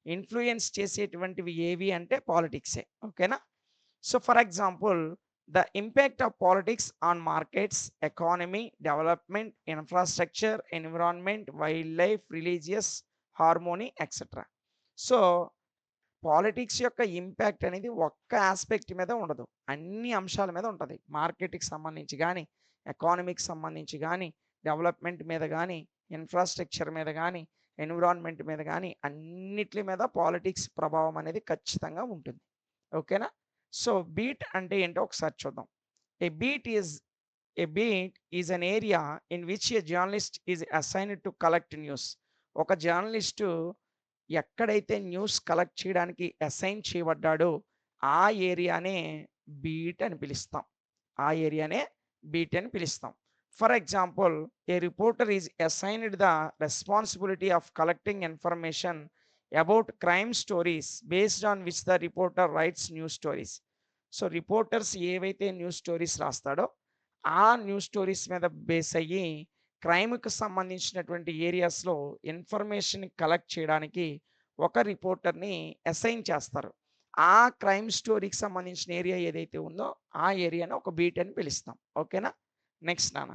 ఇన్‌ఫ్లూయెన్స్ చేసేటువంటివి ఏవి అంటే పాలిటిక్సే. ఓకేనా? So, for example the impact of politics on markets, economy, development, infrastructure, environment, wild life, religious harmony etcetera. So, politics యొక్క ఇంపాక్ట్ అనేది ఒక్క ఆస్పెక్ట్ మీద ఉండదు. అన్ని అంశాల మీద ఉంటది. మార్కెట్‌కి సంబంధించి గాని, ఎకానమీకి సంబంధించి గాని, డెవలప్మెంట్ మీద గాని, ఇన్ఫ్రాస్ట్రక్చర్ మీద గాని, ఎన్విరాన్మెంట్ మీద గాని, అన్నిట్లి మీద పాలిటిక్స్ ప్రభావం అనేది ఖచ్చితంగా ఉంటుంది. ఓకేనా? సో, బీట్ అంటే ఏంటో ఒకసారి చూద్దాం. A beat is a beat is an area in which a journalist is assigned to collect news. ఒక జర్నలిస్టు ఎక్కడైతే న్యూస్ కలెక్ట్ చేయడానికి అసైన్ చేయబడ్డాడో ఆ ఏరియానే బీట్ అని పిలుస్తాం. ఆ ఏరియానే బీట్ అని పిలుస్తాం. For example, A reporter is assigned the responsibility of collecting information about crime stories based on which the reporter rights news stories. So reporters ఏవైతే న్యూస్ స్టోరీస్ రాస్తాడో ఆ న్యూస్ స్టోరీస్ మీద బేస్ అయ్యి క్రైమ్‌కి సంబంధించినటువంటి ఏరియాస్‌లో ఇన్ఫర్మేషన్ కలెక్ట్ చేయడానికి ఒక రిపోర్టర్‌ని assign చేస్తారు. ఆ క్రైమ్ స్టోరీకి సంబంధించిన ఏరియా ఏదైతే ఉందో ఆ ఏరియాని ఒక బీట్ అని పిలుస్తాం. ఓకేనా? నెక్స్ట్ నాన్న.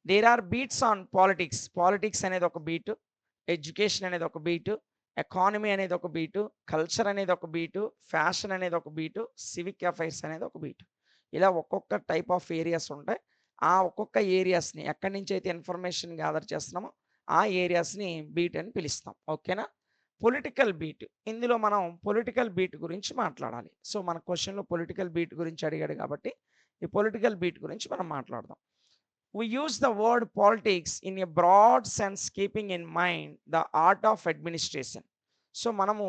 There are beats on politics. Politics అనేది ఒక బీటు, ఎడ్యుకేషన్ అనేది ఒక బీటు, ఎకానమీ అనేది ఒక బీటు, కల్చర్ అనేది ఒక బీటు, ఫ్యాషన్ అనేది ఒక బీటు, సివిక్ అఫైర్స్ అనేది ఒక బీటు. ఇలా ఒక్కొక్క టైప్ ఆఫ్ ఏరియాస్ ఉంటాయి. ఆ ఒక్కొక్క ఏరియాస్‌ని ఎక్కడి నుంచి అయితే ఇన్ఫర్మేషన్ గ్యాదర్ చేస్తున్నామో ఆ ఏరియాస్‌ని బీట్ అని పిలుస్తాం. ఓకేనా? Political beat. ఇందులో మనం పొలిటికల్ బీట్ గురించి మాట్లాడాలి. సో, మన క్వెషన్‌లో పొలిటికల్ బీట్ గురించి అడిగాడు కాబట్టి ఈ పొలిటికల్ బీట్ గురించి మనం మాట్లాడదాం. We use the word politics in a broad sense, keeping in mind the art of administration. So మనము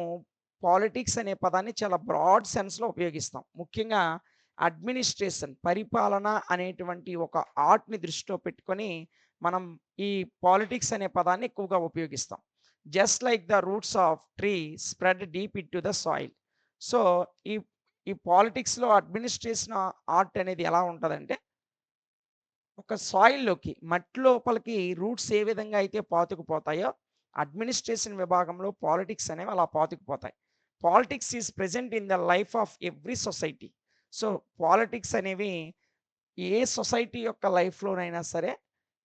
పాలిటిక్స్ అనే పదాన్ని చాలా బ్రాడ్ సెన్స్లో ఉపయోగిస్తాం. ముఖ్యంగా అడ్మినిస్ట్రేషన్, పరిపాలన అనేటువంటి ఒక ఆర్ట్ని దృష్టిలో పెట్టుకొని మనం ఈ పాలిటిక్స్ అనే పదాన్ని ఎక్కువగా ఉపయోగిస్తాం. Just like the roots of tree spread deep in to the soil. So ఈ ఈ పాలిటిక్స్లో అడ్మినిస్ట్రేషన్ ఆర్ట్ అనేది ఎలా ఉంటుందంటే, ఒక సాయిల్‌లోకి, మట్టి లోపలికి రూట్స్ ఏ విధంగా అయితే పాతుకుపోతాయో, అడ్మినిస్ట్రేషన్ విభాగంలో పాలిటిక్స్ అనేవి అలా పాతుకుపోతాయి. Politics is present in the life of every society. So, politics అనేవి ఏ సొసైటీ యొక్క లైఫ్‌లోనైనా సరే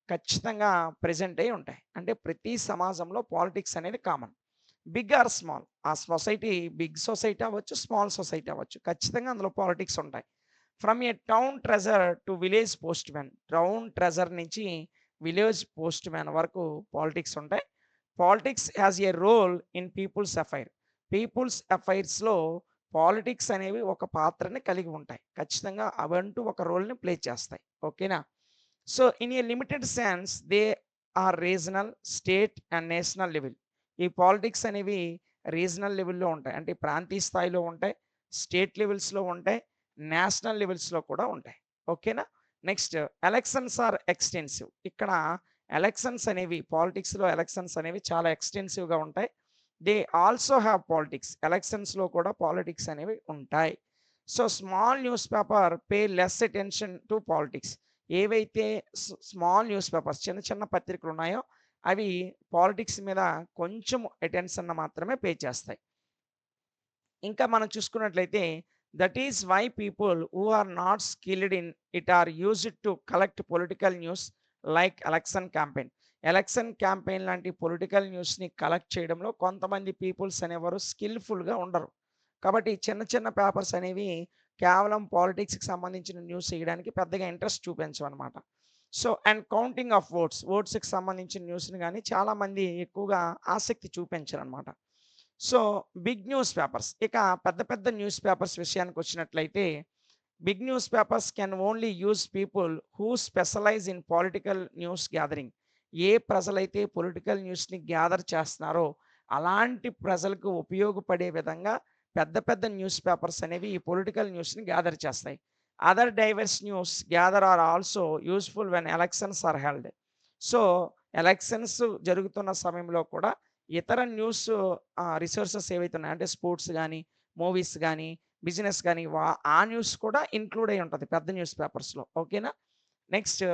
ఖచ్చితంగా ప్రెజెంట్ అయ్యి ఉంటాయి. అంటే ప్రతి సమాజంలో పాలిటిక్స్ అనేది కామన్. బిగ్ ఆర్ స్మాల్, ఆ సొసైటీ బిగ్ సొసైటీ అవ్వచ్చు, స్మాల్ సొసైటీ అవ్వచ్చు. ఖచ్చితంగా అందులో పాలిటిక్స్ ఉంటాయి. From a town treasure to village postman. Town treasure నుంచి విలేజ్ పోస్ట్ మ్యాన్ వరకు పాలిటిక్స్ ఉంటాయి. Politics has a role in people's affair. People's అఫైర్స్‌లో పాలిటిక్స్ అనేవి ఒక పాత్రని కలిగి ఉంటాయి. ఖచ్చితంగా అవంటూ ఒక రోల్‌ని ప్లే చేస్తాయి. ఓకేనా? So, in a limited sense they are regional, state and national level. ఈ పాలిటిక్స్ అనేవి రీజనల్ లెవెల్‌లో ఉంటాయి. అంటే ప్రాంతీయ స్థాయిలో ఉంటాయి, స్టేట్ లెవెల్స్‌లో ఉంటాయి, నేషనల్ లెవెల్స్‌లో కూడా ఉంటాయి. ఓకేనా? Next, elections are extensive. ఇక్కడ ఎలక్షన్స్ అనేవి పాలిటిక్స్‌లో ఎలక్షన్స్ అనేవి చాలా ఎక్స్‌టెన్సివ్‌గా ఉంటాయి. They also have politics. ఎలక్షన్స్‌లో కూడా పాలిటిక్స్ అనేవి ఉంటాయి. So, small news paper pay less attention to politics. ఏవైతే స్మాల్ న్యూస్ పేపర్స్, చిన్న చిన్న పత్రికలు ఉన్నాయో అవి పాలిటిక్స్ మీద కొంచెం అటెన్షన్ మాత్రమే పే చేస్తాయి. ఇంకా మనం చూసుకున్నట్లయితే, that is why people who are not skilled in it are used to collect political news like election campaign. Election campaign లాంటి పొలిటికల్ న్యూస్ని కలెక్ట్ చేయడంలో కొంతమంది పీపుల్స్ అనేవారు స్కిల్ఫుల్గా ఉండరు. కాబట్టి చిన్న చిన్న పేపర్స్ అనేవి కేవలం పాలిటిక్స్కి సంబంధించిన న్యూస్ వేయడానికి పెద్దగా ఇంట్రెస్ట్ చూపించమన్నమాట. సో అండ్ కౌంటింగ్ ఆఫ్ ఓట్స్కి సంబంధించిన న్యూస్ని కానీ చాలామంది ఎక్కువగా ఆసక్తి చూపించరనమాట. సో బిగ్ న్యూస్ పేపర్స్, ఇక పెద్ద పెద్ద న్యూస్ పేపర్స్ విషయానికి వచ్చినట్లయితే, big newspapers can only use people who specialize in political news gathering. ఏ ప్రజలైతే పొలిటికల్ న్యూస్ని గ్యాదర్ చేస్తున్నారో అలాంటి ప్రజలకు ఉపయోగపడే విధంగా పెద్ద పెద్ద న్యూస్ పేపర్స్ అనేవి ఈ పొలిటికల్ న్యూస్ని గ్యాదర్ చేస్తాయి. Other diverse news gather are also useful when elections are held. So elections జరుగుతున్న సమయంలో కూడా ఇతర న్యూస్ రిసోర్సెస్ ఏవైతే ఉన్నాయో, అంటే స్పోర్ట్స్ కానీ, మూవీస్ కానీ, బిజినెస్ కానీ, ఆ న్యూస్ కూడా ఇంక్లూడ్ అయి ఉంటుంది పెద్ద న్యూస్ పేపర్స్లో. ఓకేనా? Next,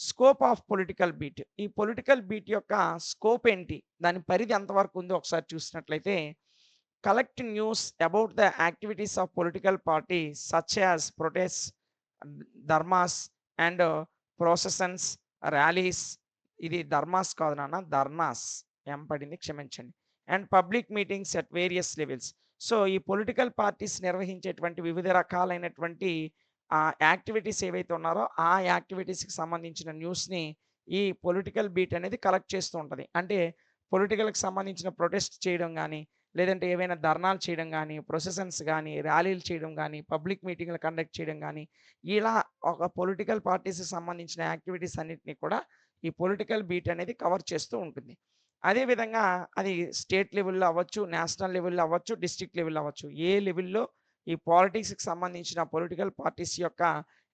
scope of political beat. ఈ పొలిటికల్ బీట్ యొక్క స్కోప్ ఏంటి, దాని పరిధి ఎంతవరకు ఉందో ఒకసారి చూసినట్లయితే, collect news about the activities of political parties such as protest, dharmas and processions, rallies. ఇది ధర్మాస్ కాదు నాన్న, ధర్నాస్. పడింది, క్షమించండి. And public meetings at various levels. So ఈ పొలిటికల్ పార్టీస్ నిర్వహించేటువంటి వివిధ రకాలైనటువంటి యాక్టివిటీస్ ఏవైతే ఉన్నారో ఆ యాక్టివిటీస్కి సంబంధించిన న్యూస్ని ఈ పొలిటికల్ బీట్ అనేది కలెక్ట్ చేస్తూ ఉంటుంది. అంటే పొలిటికల్కి సంబంధించిన ప్రొటెస్ట్ చేయడం కానీ, లేదంటే ఏవైనా ధర్నాలు చేయడం గానీ, ప్రొసెషన్స్ గానీ, ర్యాలీలు చేయడం గానీ, పబ్లిక్ మీటింగ్‌లు కండక్ట్ చేయడం గానీ, ఇలా ఒక పొలిటికల్ పార్టీస్‌కి సంబంధించిన యాక్టివిటీస్ అన్నిటిని కూడా ఈ పొలిటికల్ బీట్ అనేది కవర్ చేస్తూ ఉంటుంది. అదే విధంగా అది స్టేట్ లెవెల్‌లో అవ్వచ్చు, నేషనల్ లెవెల్‌లో అవ్వచ్చు, డిస్ట్రిక్ట్ లెవెల్‌లో అవ్వచ్చు. ఏ లెవెల్‌లో ఈ పాలిటిక్స్‌కి సంబంధించిన పొలిటికల్ పార్టీస్ యొక్క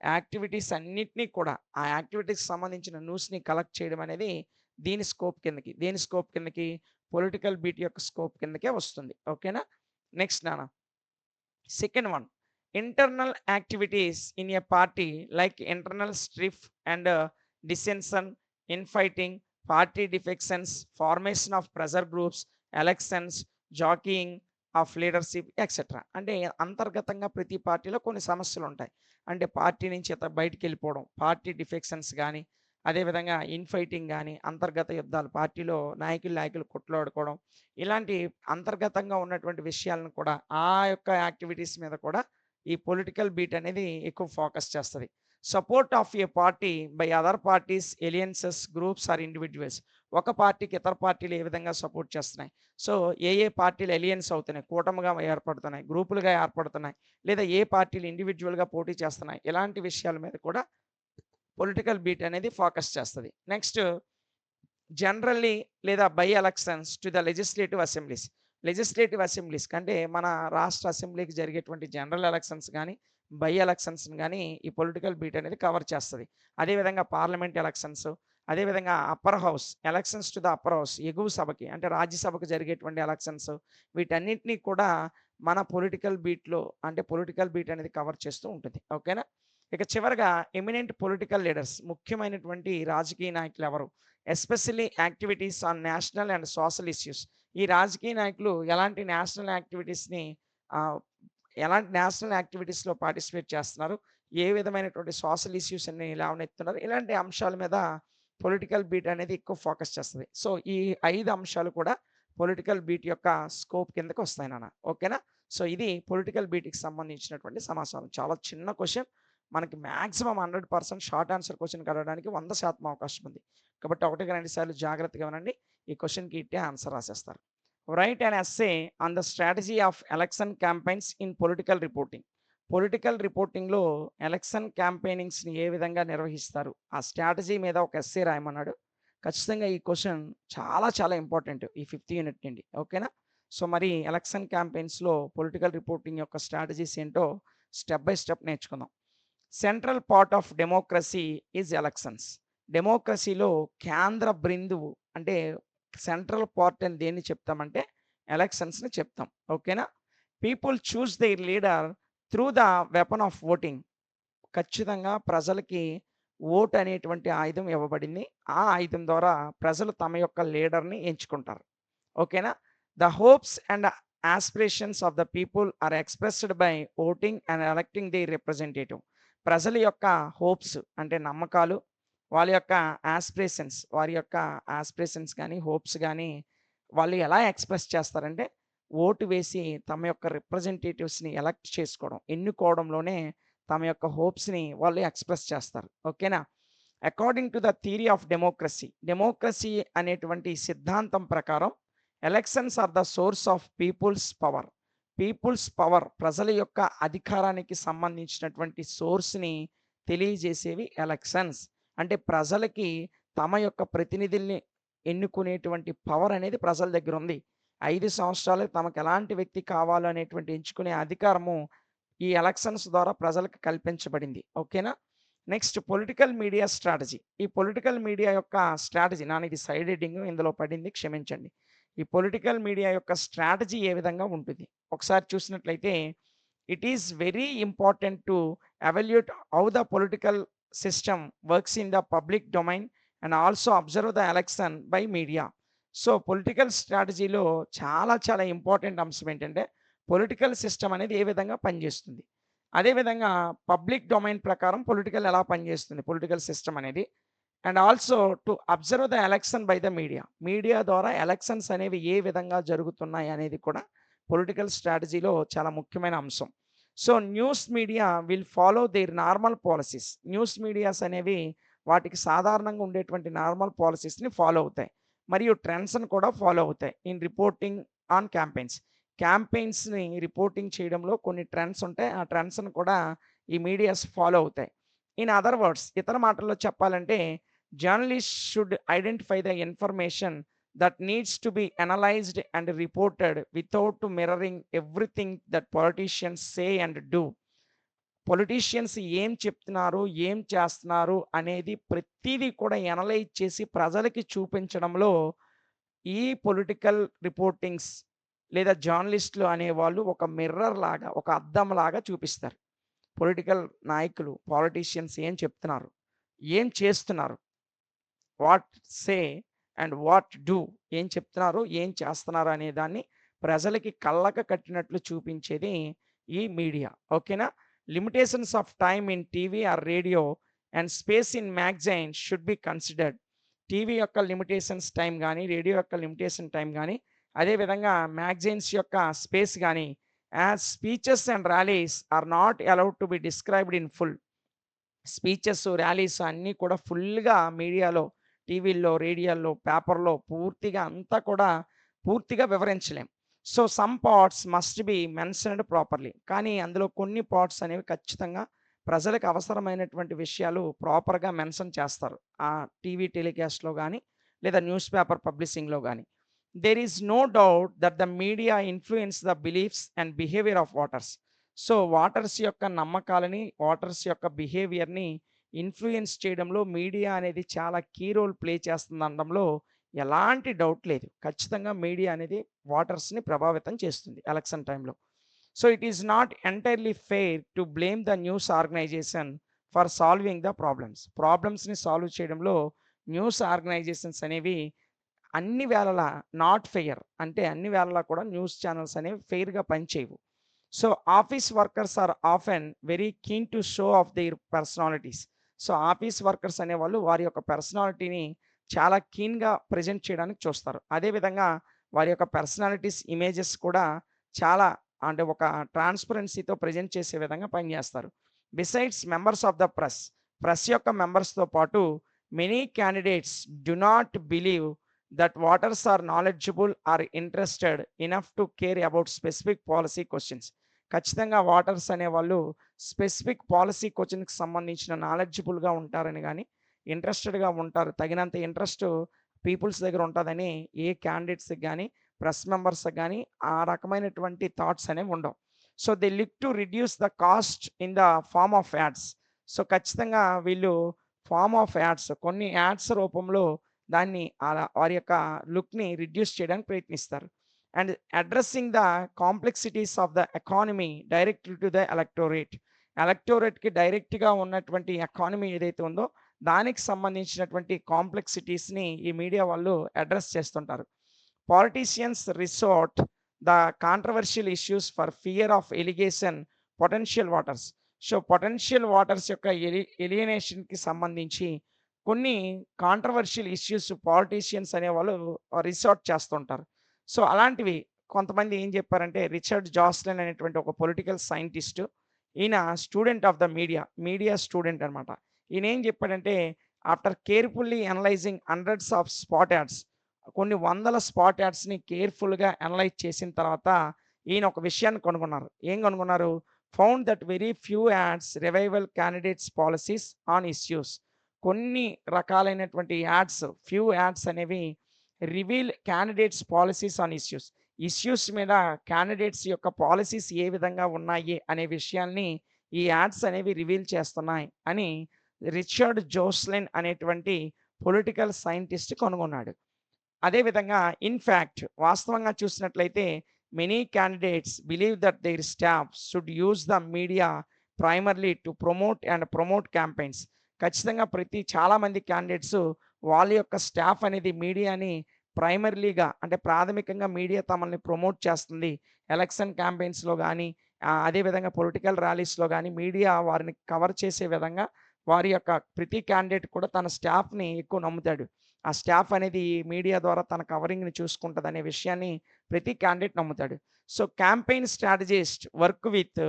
యాక్టివిటీస్ అన్నిటిని కూడా, ఆ యాక్టివిటీస్‌కి సంబంధించిన న్యూస్‌ని కలెక్ట్ చేయడం అనేది దీని స్కోప్ కిందకి. దేని స్కోప్ కిందకి? పొలిటికల్ బీట్ యొక్క స్కోప్ కిందకే వస్తుంది. ఓకేనా? నెక్స్ట్ నాన్న. Second one, internal activities in a party like internal strife and dissension, infighting, party defections, formation of pressure groups, elections, jockeying of leadership etcetera. అంటే అంతర్గతంగా ప్రతి పార్టీలో కొన్ని సమస్యలు ఉంటాయి. అంటే పార్టీ నుంచి బయటికి వెళ్ళిపోవడం, పార్టీ డిఫెక్షన్స్ కానీ, అదేవిధంగా ఇన్ఫైటింగ్ కానీ, అంతర్గత యుద్ధాలు, పార్టీలో నాయకులు కొట్లాడుకోవడం, ఇలాంటి అంతర్గతంగా ఉన్నటువంటి విషయాలను కూడా, ఆ యొక్క యాక్టివిటీస్ మీద కూడా ఈ పొలిటికల్ బీట్ అనేది ఎక్కువ ఫోకస్ చేస్తది. Support of a party by other parties, alliances, groups or individuals. ఒక పార్టీకి ఇతర పార్టీలు ఏ విధంగా సపోర్ట్ చేస్తున్నాయి. సో, ఏ పార్టీలు ఎలియన్స్ అవుతున్నాయి, కూటమిగా ఏర్పడుతున్నాయి, గ్రూపులుగా ఏర్పడుతున్నాయి, లేదా ఏ పార్టీలు ఇండివిడ్యువల్‌గా పోటీ చేస్తున్నాయి. ఇలాంటి విషయాల మీద కూడా పొలిటికల్ బీట్ అనేది ఫోకస్ చేస్తది. నెక్స్ట్, జనరల్లీ లేదా by elections to the legislative assemblies. Legislative assemblies కంటే మన రాష్ట్ర అసెంబ్లీకి జరిగేటువంటి జనరల్ ఎలక్షన్స్ గానీ, బై ఎలక్షన్స్‌ని గానీ ఈ పొలిటికల్ బీట్ అనేది కవర్ చేస్తది. అదేవిధంగా పార్లమెంట్ ఎలక్షన్స్, అదేవిధంగా upper house, elections to the upper house, ఎగువ సభకి అంటే రాజ్యసభకు జరిగేటువంటి ఎలక్షన్స్, వీటన్నిటిని కూడా మన పొలిటికల్ బీట్‌లో అంటే పొలిటికల్ బీట్ అనేది కవర్ చేస్తూ ఉంటుంది. ఓకేనా? ఇక చివరగా ఎమినెంట్ పొలిటికల్ లీడర్స్, ముఖ్యమైనటువంటి రాజకీయ నాయకులు ఎవరు? Especially activities on national and social issues. ఈ రాజకీయ నాయకులు ఆహ్, ఎలాంటి నేషనల్ యాక్టివిటీస్‌లో పార్టిసిపేట్ చేస్తున్నారు? ఏ విధమైనటువంటి సోషల్ ఇష్యూస్ అన్ని లేవనెత్తుతున్నారు? ఇలాంటి అంశాల మీద పొలిటికల్ బీట్ అనేది ఎక్కువ ఫోకస్ చేస్తది. సో, ఈ 5 అంశాలు కూడా పొలిటికల్ బీట్ యొక్క స్కోప్ కిందకి వస్తాయి నాన్న. ఓకేనా? సో, ఇది పొలిటికల్ బీట్‌కి సంబంధించినటువంటి సమాచారం. చాలా చిన్న క్వెషన్. మనకి మాక్సిమం 100% షార్ట్ ఆన్సర్ క్వెషన్‌కి అడగడానికి 100% అవకాశం ఉంది. కాబట్టి 1కి 2 సార్లు జాగ్రత్తగా వినండి. ఈ క్వెషన్‌కి ఇట్టే ఆన్సర్ రాసేస్తారు. Write an essay on the strategy of election campaigns in political reporting. Political రిపోర్టింగ్‌లో ఎలక్షన్ క్యాంపెయినింగ్స్‌ని ఏ విధంగా నిర్వహిస్తారు? ఆ స్ట్రాటజీ మీద ఒక ఎస్సే రాయమన్నాడు. ఖచ్చితంగా ఈ క్వెషన్ చాలా చాలా ఇంపార్టెంట్ ఈ 5థ్ యూనిట్ నుండి. ఓకేనా? సో, మరి ఎలక్షన్ క్యాంపెయిన్స్‌లో పొలిటికల్ రిపోర్టింగ్ యొక్క స్ట్రాటజీస్ ఏంటో స్టెప్ బై స్టెప్ నేర్చుకుందాం. Central part of democracy is elections. డెమోక్రసీలో కేంద్ర బిందువు అంటే సెంట్రల్ పార్ట్ అని దేన్ని చెప్తామంటే ఎలక్షన్స్‌ని చెప్తాం. ఓకేనా? People choose their leader through the weapon of voting. ఖచ్చితంగా ప్రజలకి ఓట్ అనేటువంటి ఆయుధం ఇవ్వబడింది. ఆ ఆయుధం ద్వారా ప్రజలు తమ యొక్క లీడర్‌ని ఎంచుకుంటారు. ఓకేనా? The hopes and aspirations of the people are expressed by voting and electing the representative. ప్రజల యొక్క హోప్స్ అంటే నమ్మకాలు, వాళ్ళ యొక్క వారి యొక్క యాస్పిరేషన్స్ గానీ, హోప్స్ గానీ వాళ్ళు ఎలా ఎక్స్‌ప్రెస్ చేస్తారంటే, ఓటు వేసి తమ యొక్క రిప్రజెంటేటివ్స్‌ని ఎలక్ట్ చేసుకోవడం, ఎన్నుకోవడంలోనే తమ యొక్క హోప్స్‌ని వాళ్ళు ఎక్స్‌ప్రెస్ చేస్తారు. ఓకేనా? According to the theory of democracy. Democracy అనేటువంటి సిద్ధాంతం ప్రకారం elections are the source of peoples power. Peoples power ప్రజల యొక్క అధికారానికి సంబంధించినటువంటి సోర్స్‌ని తెలియజేసేవి ఎలక్షన్స్. అంటే ప్రజలకి తమ యొక్క ప్రతినిధుల్ని ఎన్నుకునేటువంటి పవర్ అనేది ప్రజల దగ్గర ఉంది. 5 సంవత్సరాలు తమకు ఎలాంటి వ్యక్తి కావాలో అనేటువంటి ఎంచుకునే అధికారము ఈ ఎలక్షన్స్ ద్వారా ప్రజలకు కల్పించబడింది. ఓకేనా? Next, political media strategy. ఈ పొలిటికల్ మీడియా యొక్క స్ట్రాటజీ ఇది సైడ్ హెడ్డింగ్ ఇందులో పడింది, క్షమించండి. ఈ పొలిటికల్ మీడియా యొక్క స్ట్రాటజీ ఏ విధంగా ఉంటుంది? ఒకసారి చూసినట్లయితే, it is very important to evaluate how the political system works in the public domain and also observe the election by media. So, political స్ట్రాటజీలో చాలా చాలా ఇంపార్టెంట్ అంశం ఏంటంటే, పొలిటికల్ సిస్టమ్ అనేది ఏ విధంగా పనిచేస్తుంది? అదేవిధంగా పబ్లిక్ డొమైన్ ప్రకారం పొలిటికల్ ఎలా పనిచేస్తుంది పొలిటికల్ సిస్టమ్ అనేది. And also to observe the election by the media. Media ద్వారా ఎలక్షన్స్ అనేవి ఏ విధంగా జరుగుతున్నాయి అనేది కూడా పొలిటికల్ స్ట్రాటజీలో చాలా ముఖ్యమైన అంశం. So, news media will follow there normal policies. News medias అనేవి వాటికి సాధారణంగా ఉండేటువంటి నార్మల్ పాలసీస్‌ని ఫాలో అవుతాయి. మరియు ట్రెండ్స్‌ని కూడా ఫాలో అవుతాయి. In reporting on campaigns. క్యాంపెయిన్స్‌ని రిపోర్టింగ్ చేయడంలో కొన్ని ట్రెండ్స్ ఉంటాయి. ఆ ట్రెండ్స్‌ని కూడా ఈ మీడియాస్ ఫాలో అవుతాయి. ఇన్ అదర్ వర్డ్స్ ఇతర మాటల్లో చెప్పాలంటే journalist should identify the information that needs to be analyzed and reported without mirroring everything that politicians say and do. Politicians ఏం చెప్తున్నారు, ఏం చేస్తున్నారు అనేది ప్రతీదీ కూడా ఎనలైజ్ చేసి ప్రజలకి చూపించడంలో ఈ పొలిటికల్ రిపోర్టింగ్స్ లేదా జర్నలిస్టులు అనేవాళ్ళు ఒక మిర్రర్ లాగా, ఒక అద్దం లాగా చూపిస్తారు. పొలిటికల్ నాయకులు, పాలిటీషియన్స్ ఏం చెప్తున్నారు, ఏం చేస్తున్నారు, what say and what do, ఏం చెప్తున్నారు, ఏం చేస్తున్నారు అనే దాన్ని ప్రజలకి కళ్ళకు కట్టినట్లు చూపించేది ఈ మీడియా. ఓకేనా? Limitations of time in TV or radio and space in magazine should be considered. TV యొక్క లిమిటేషన్స్ టైం గానీ, రేడియో యొక్క లిమిటేషన్ టైం గానీ, అదేవిధంగా మ్యాగజైన్స్ యొక్క స్పేస్ గానీ, as speeches and rallies are not allowed to be described in full. Speeches, rallies అన్నీ కూడా ఫుల్‌గా మీడియాలో, టీవీల్లో, రేడియోల్లో, పేపర్‌లో పూర్తిగా అంతా కూడా పూర్తిగా వివరించలేం. So, some parts must be mentioned properly. కానీ అందులో కొన్ని పార్ట్స్ అనేవి ఖచ్చితంగా ప్రజలకు అవసరమైనటువంటి విషయాలు ప్రాపర్‌గా మెన్షన్ చేస్తారు. ఆ టీవీ టెలికాస్ట్‌లో గానీ, లేదా న్యూస్ పేపర్ పబ్లిషింగ్‌లో గానీ. There is no doubt that the media influence the beliefs and behaviour of voters. So, voters యొక్క నమ్మకాలని, ఓటర్స్ యొక్క బిహేవియర్‌ని ఇన్‌ఫ్లూయెన్స్ చేయడంలో మీడియా అనేది చాలా కీ రోల్ ప్లే చేస్తుందనడంలో ఎలాంటి డౌట్ లేదు. ఖచ్చితంగా మీడియా అనేది ఓటర్స్‌ని ప్రభావితం చేస్తుంది ఎలక్షన్ టైమ్‌లో. So, it is not entirely fair to blame the news organization for solving the problems. ప్రాబ్లమ్స్‌ని సాల్వ్ చేయడంలో న్యూస్ ఆర్గనైజేషన్స్ అనేవి అన్ని వేళలా నాట్ ఫెయిర్. అంటే అన్ని వేళలా కూడా న్యూస్ ఛానెల్స్ అనేవి ఫెయిర్‌గా పనిచేయవు. So, office workers are often very keen to show off their personalities. So, office workers అనేవాళ్ళు వారి యొక్క పర్సనాలిటీని చాలా కీన్‌గా ప్రెజెంట్ చేయడానికి చూస్తారు. అదేవిధంగా వారి యొక్క పర్సనాలిటీస్, ఇమేజెస్ కూడా చాలా అంటే ఒక ట్రాన్స్‌పరెన్సీతో ప్రెజెంట్ చేసే విధంగా పనిచేస్తారు. Besides members of the press, press యొక్క మెంబర్స్‌తో పాటు many candidates do not believe that voters are knowledgeable or interested enough to care about specific policy questions. ఖచ్చితంగా ఓటర్స్ అనేవాళ్ళు స్పెసిఫిక్ పాలిసీ క్వెషన్‌కి సంబంధించిన నాలెడ్జబుల్‌గా ఉంటారని గానీ, ఇంట్రెస్టెడ్‌గా ఉంటారు. తగినంత ఇంట్రెస్ట్ పీపుల్స్ దగ్గర ఉంటదని ఏ క్యాండిడేట్స్‌కి గానీ, ప్రెస్ మెంబర్స్‌కి గానీ ఆ రకమైనటువంటి థాట్స్ అనేవి ఉండవు. So, they look to reduce the cost in the form of ads. So, ఖచ్చితంగా వీళ్ళు ఫార్మ్ ఆఫ్ యాడ్స్, కొన్ని యాడ్స్ రూపంలో దాన్ని వారి యొక్క లుక్‌ని రిడ్యూస్ చేయడానికి ప్రయత్నిస్తారు. And addressing the complexities of the economy directly to the electorate. ఎలక్టోరేట్‌కి డైరెక్ట్‌గా ఉన్నటువంటి ఎకానమీ ఏదైతే ఉందో, దానికి సంబంధించినటువంటి కాంప్లెక్సిటీస్‌ని ఈ మీడియా వాళ్ళు అడ్రెస్ చేస్తుంటారు. Politicians resort the controversial issues for fear of allegation potential voters. So, potential voters యొక్క ఎలియనేషన్‌కి సంబంధించి కొన్ని కాంట్రోవర్షియల్ ఇష్యూస్ పాలిటీషియన్స్ అనేవాళ్ళు రిసార్ట్ చేస్తుంటారు. సో, అలాంటివి కొంతమంది ఏం చెప్పారంటే రిచర్డ్ జాస్లిన్ అనేటువంటి ఒక పొలిటికల్ సైంటిస్ట్. ఈయన student of the media, media student అనమాట. ఈయన ఏం చెప్పాడంటే after carefully analysing hundreds of spot ads, కొన్ని వందల స్పాట్ యాడ్స్‌ని కేర్‌ఫుల్‌గా అనలైజ్ చేసిన తర్వాత ఈయన ఒక విషయాన్ని కనుగొన్నారు. ఏం కనుగొన్నారు? Found that very few ads revival candidates policies on issues. కొన్ని రకాలైనటువంటి యాడ్స్, ఫ్యూ యాడ్స్ అనేవి reveal candidates policies on issues. Issues మీద క్యాండిడేట్స్ యొక్క పాలిసీస్ ఏ విధంగా ఉన్నాయి అనే విషయాల్ని ఈ యాడ్స్ అనేవి రివీల్ చేస్తున్నాయి అని రిచర్డ్ జోస్లిన్ అనేటువంటి పొలిటికల్ సైంటిస్ట్ కనుగొన్నాడు. అదేవిధంగా ఇన్‌ఫాక్ట్ వాస్తవంగా చూసినట్లయితే many candidates believe that their staff should use the media primarily to promote campaigns. ఖచ్చితంగా చాలామంది క్యాండిడేట్స్ వాళ్ళ యొక్క స్టాఫ్ అనేది మీడియాని ప్రైమరీగా అంటే ప్రాథమికంగా మీడియా తమల్ని ప్రమోట్ చేస్తుంది. ఎలక్షన్ క్యాంపెయిన్స్‌లో గానీ, అదేవిధంగా పొలిటికల్ ర్యాలీస్‌లో గానీ మీడియా వారిని కవర్ చేసే విధంగా వారి యొక్క ప్రతి క్యాండిడేట్ కూడా తన స్టాఫ్‌ని ఎక్కువ నమ్ముతాడు. ఆ స్టాఫ్ అనేది మీడియా ద్వారా తన కవరింగ్‌ని చూసుకుంటదనే విషయాన్ని ప్రతి క్యాండిడేట్ నమ్ముతాడు. So, campaign strategist work with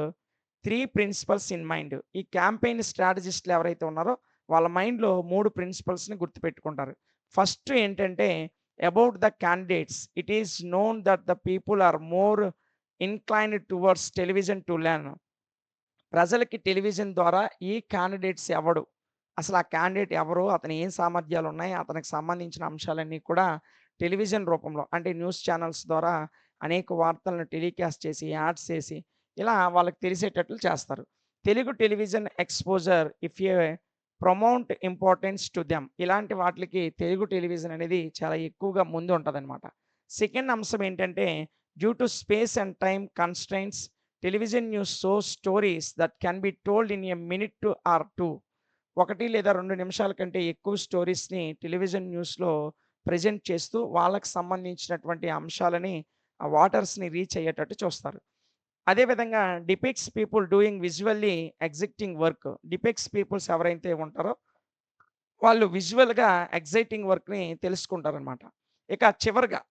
3 principles in mind. ఈ క్యాంపెయిన్ స్ట్రాటజిస్ట్‌లు ఎవరైతే ఉన్నారో వాళ్ళ మైండ్‌లో 3 ప్రిన్సిపల్స్‌ని గుర్తుపెట్టుకుంటారు. ఫస్ట్ ఏంటంటే about the candidates, it is known that the people are more inclined towards television to learn. ప్రజలకి టెలివిజన్ ద్వారా ఈ క్యాండిడేట్స్ ఎవడు? అసలు ఆ క్యాండిడేట్ ఎవరు? అతను ఏం సామర్థ్యాలున్నాయి? అతనికి సంబంధించిన అంశాలన్నీ కూడా టెలివిజన్ రూపంలో అంటే న్యూస్ ఛానల్స్ ద్వారా అనేక వార్తలను టెలికాస్ట్ చేసి, యాడ్స్ చేసి ఇలా వాళ్ళకి తెలిసేటట్లు చేస్తారు. Telugu television exposure if A promote importance to them. ఇలాంటి వాటిలకి తెలుగు టెలివిజన్ అనేది చాలా ఎక్కువగా ముందు ఉంటదనమాట. సెకండ్ అంశం ఏంటంటే due to space and time constraints television news shows stories that can be told in a minute two or 2. 1 లేదా 2 నిమిషాల కంటే ఎక్కువ స్టోరీస్‌ని టెలివిజన్ న్యూస్‌లో ప్రెజెంట్ చేస్తూ వాళ్ళకి సంబంధించినటువంటి అంశాలని ఆ వాటర్స్‌ని రీచ్ అయ్యేటట్టు చూస్తారు. అదే విధంగా depicts people doing visually exciting work. Depicts people's ఎవరైతే ఉంటారో వాళ్ళు విజువల్‌గా ఎక్సైటింగ్ వర్క్‌ని తెలుసుకుంటారనమాట. ఇక చివరగా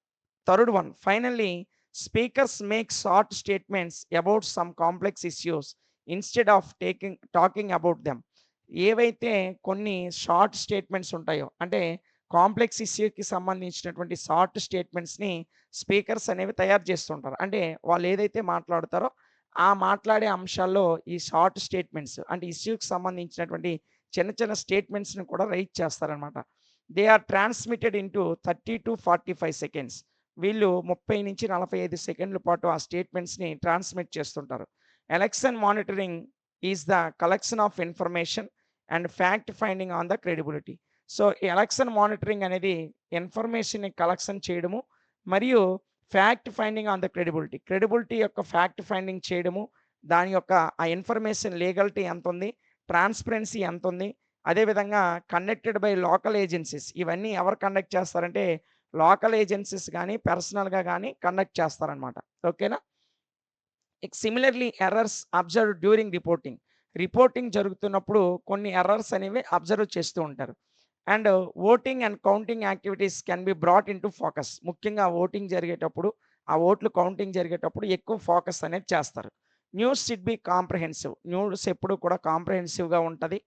third one finally speakers make short statements about some complex issues instead of talking about them. ఏవైతే కొన్ని షార్ట్ స్టేట్మెంట్స్ ఉంటాయో అంటే కాంప్లెక్స్ ఇష్యూకి సంబంధించినటువంటి షార్ట్ స్టేట్మెంట్స్‌ని స్పీకర్స్ అనేవి తయారు చేస్తుంటారు. అంటే వాళ్ళు ఏదైతే మాట్లాడతారో ఆ మాట్లాడే అంశాల్లో ఈ షార్ట్ స్టేట్మెంట్స్ అంటే ఇష్యూకి సంబంధించినటువంటి చిన్న చిన్న స్టేట్మెంట్స్‌ని కూడా రైట్ చేస్తారనమాట. They are transmitted into 30-45 seconds. వీళ్ళు 30-45 సెకండ్ల పాటు ఆ స్టేట్మెంట్స్‌ని ట్రాన్స్మిట్ చేస్తుంటారు. Election monitoring is the collection of information and fact finding on the credibility. So, ఈ ఎలక్షన్ మానిటరింగ్ అనేది ఇన్ఫర్మేషన్‌ని కలెక్షన్ చేయడము మరియు fact finding on the credibility. Credibility యొక్క ఫ్యాక్ట్ ఫైండింగ్ చేయడము, దాని యొక్క ఆ ఇన్ఫర్మేషన్ లీగాలిటీ ఎంతుంది, ట్రాన్స్‌పరెన్సీ ఎంతుంది, అదేవిధంగా కండక్టెడ్ బై లోకల్ ఏజెన్సీస్. ఇవన్నీ ఎవరు కండక్ట్ చేస్తారంటే లోకల్ ఏజెన్సీస్ గానీ, పర్సనల్‌గా గానీ కండక్ట్ చేస్తారనమాట. ఓకేనా? Similarly errors observed during reporting. Reporting జరుగుతున్నప్పుడు కొన్ని ఎర్రర్స్ అనేవి అబ్జర్వ్ చేస్తూ ఉంటారు. And voting and counting activities can be brought into focus. ముఖ్యంగా ఓటింగ్ జరిగేటప్పుడు, ఆ ఓట్లు కౌంటింగ్ జరిగేటప్పుడు ఎక్కువ ఫోకస్ అనేది చేస్తారు. News should be comprehensive. News ఎప్పుడు కూడా కాంప్రహెన్సివ్‌గా ఉంటది,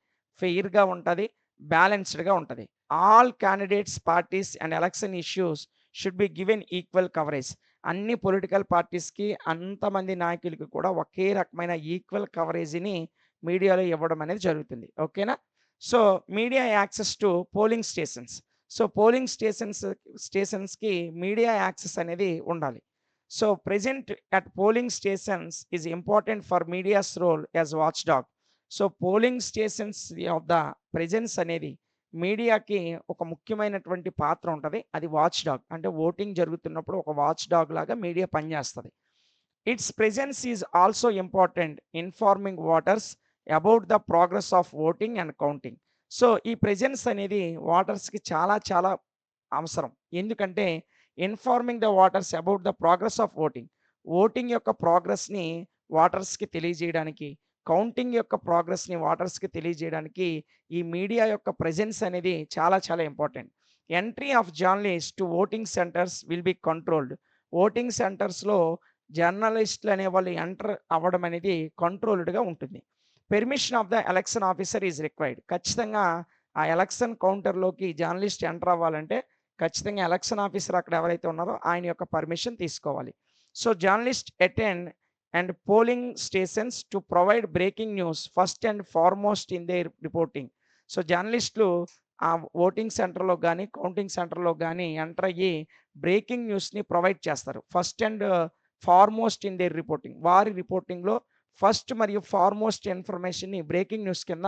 ఫెయిర్‌గా ఉంటది, బ్యాలెన్స్‌డ్‌గా ఉంటది. All candidates, parties and election issues should be given equal coverage. అన్ని పొలిటికల్ పార్టీస్‌కి, అంతమంది నాయకులకి కూడా ఒకే రకమైన ఈక్వల్ కవరేజ్‌ని మీడియాలో ఇవ్వడం అనేది జరుగుతుంది. ఓకేనా? So, media access to polling stations. So, polling స్టేషన్స్‌కి మీడియా యాక్సెస్ అనేది ఉండాలి. So, present at polling stations is important for media's role as watchdog. So, polling stations of the presence అనేది మీడియాకి ఒక ముఖ్యమైనటువంటి పాత్ర ఉంటది. అది వాచ్‌డాగ్. అంటే ఓటింగ్ జరుగుతున్నప్పుడు ఒక వాచ్‌డాగ్ లాగా మీడియా పనిచేస్తది. It's presence is also important informing voters about the progress of voting and counting. So, ఈ ప్రెజెన్స్ అనేది ఓటర్స్‌కి చాలా చాలా అవసరం. ఎందుకంటే informing the voters about the progress of voting. Voting యొక్క ప్రోగ్రెస్‌ని ఓటర్స్‌కి తెలియజేయడానికి, కౌంటింగ్ యొక్క ప్రోగ్రెస్‌ని ఓటర్స్‌కి తెలియజేయడానికి ఈ మీడియా యొక్క ప్రెజెన్స్ అనేది చాలా చాలా important. Entry of journalist to voting centers will be controlled. Voting సెంటర్స్‌లో జర్నలిస్టులు అనేవాళ్ళు ఎంటర్ అవ్వడం అనేది కంట్రోల్డ్‌గా ఉంటుంది. Permission of the election officer is required. ఖచ్చితంగా ఆ ఎలక్షన్ కౌంటర్‌లోకి జర్నలిస్ట్ ఎంటర్ అవ్వాలంటే ఖచ్చితంగా ఎలక్షన్ ఆఫీసర్ అక్కడ ఎవరైతే ఉన్నారో ఆయన యొక్క పర్మిషన్ తీసుకోవాలి. So, journalist attend and polling stations to provide breaking news first and foremost in their reporting. So, జర్నలిస్టులు ఆ ఓటింగ్ సెంటర్‌లో గాని, కౌంటింగ్ సెంటర్‌లో గాని ఎంటర్ అయ్యి బ్రేకింగ్ న్యూస్‌ని ప్రొవైడ్ చేస్తారు. First and foremost in their reporting. వారి రిపోర్టింగ్‌లో ఫస్ట్ మరియు ఫార్మోస్ట్ ఇన్ఫర్మేషన్‌ని బ్రేకింగ్ న్యూస్ కింద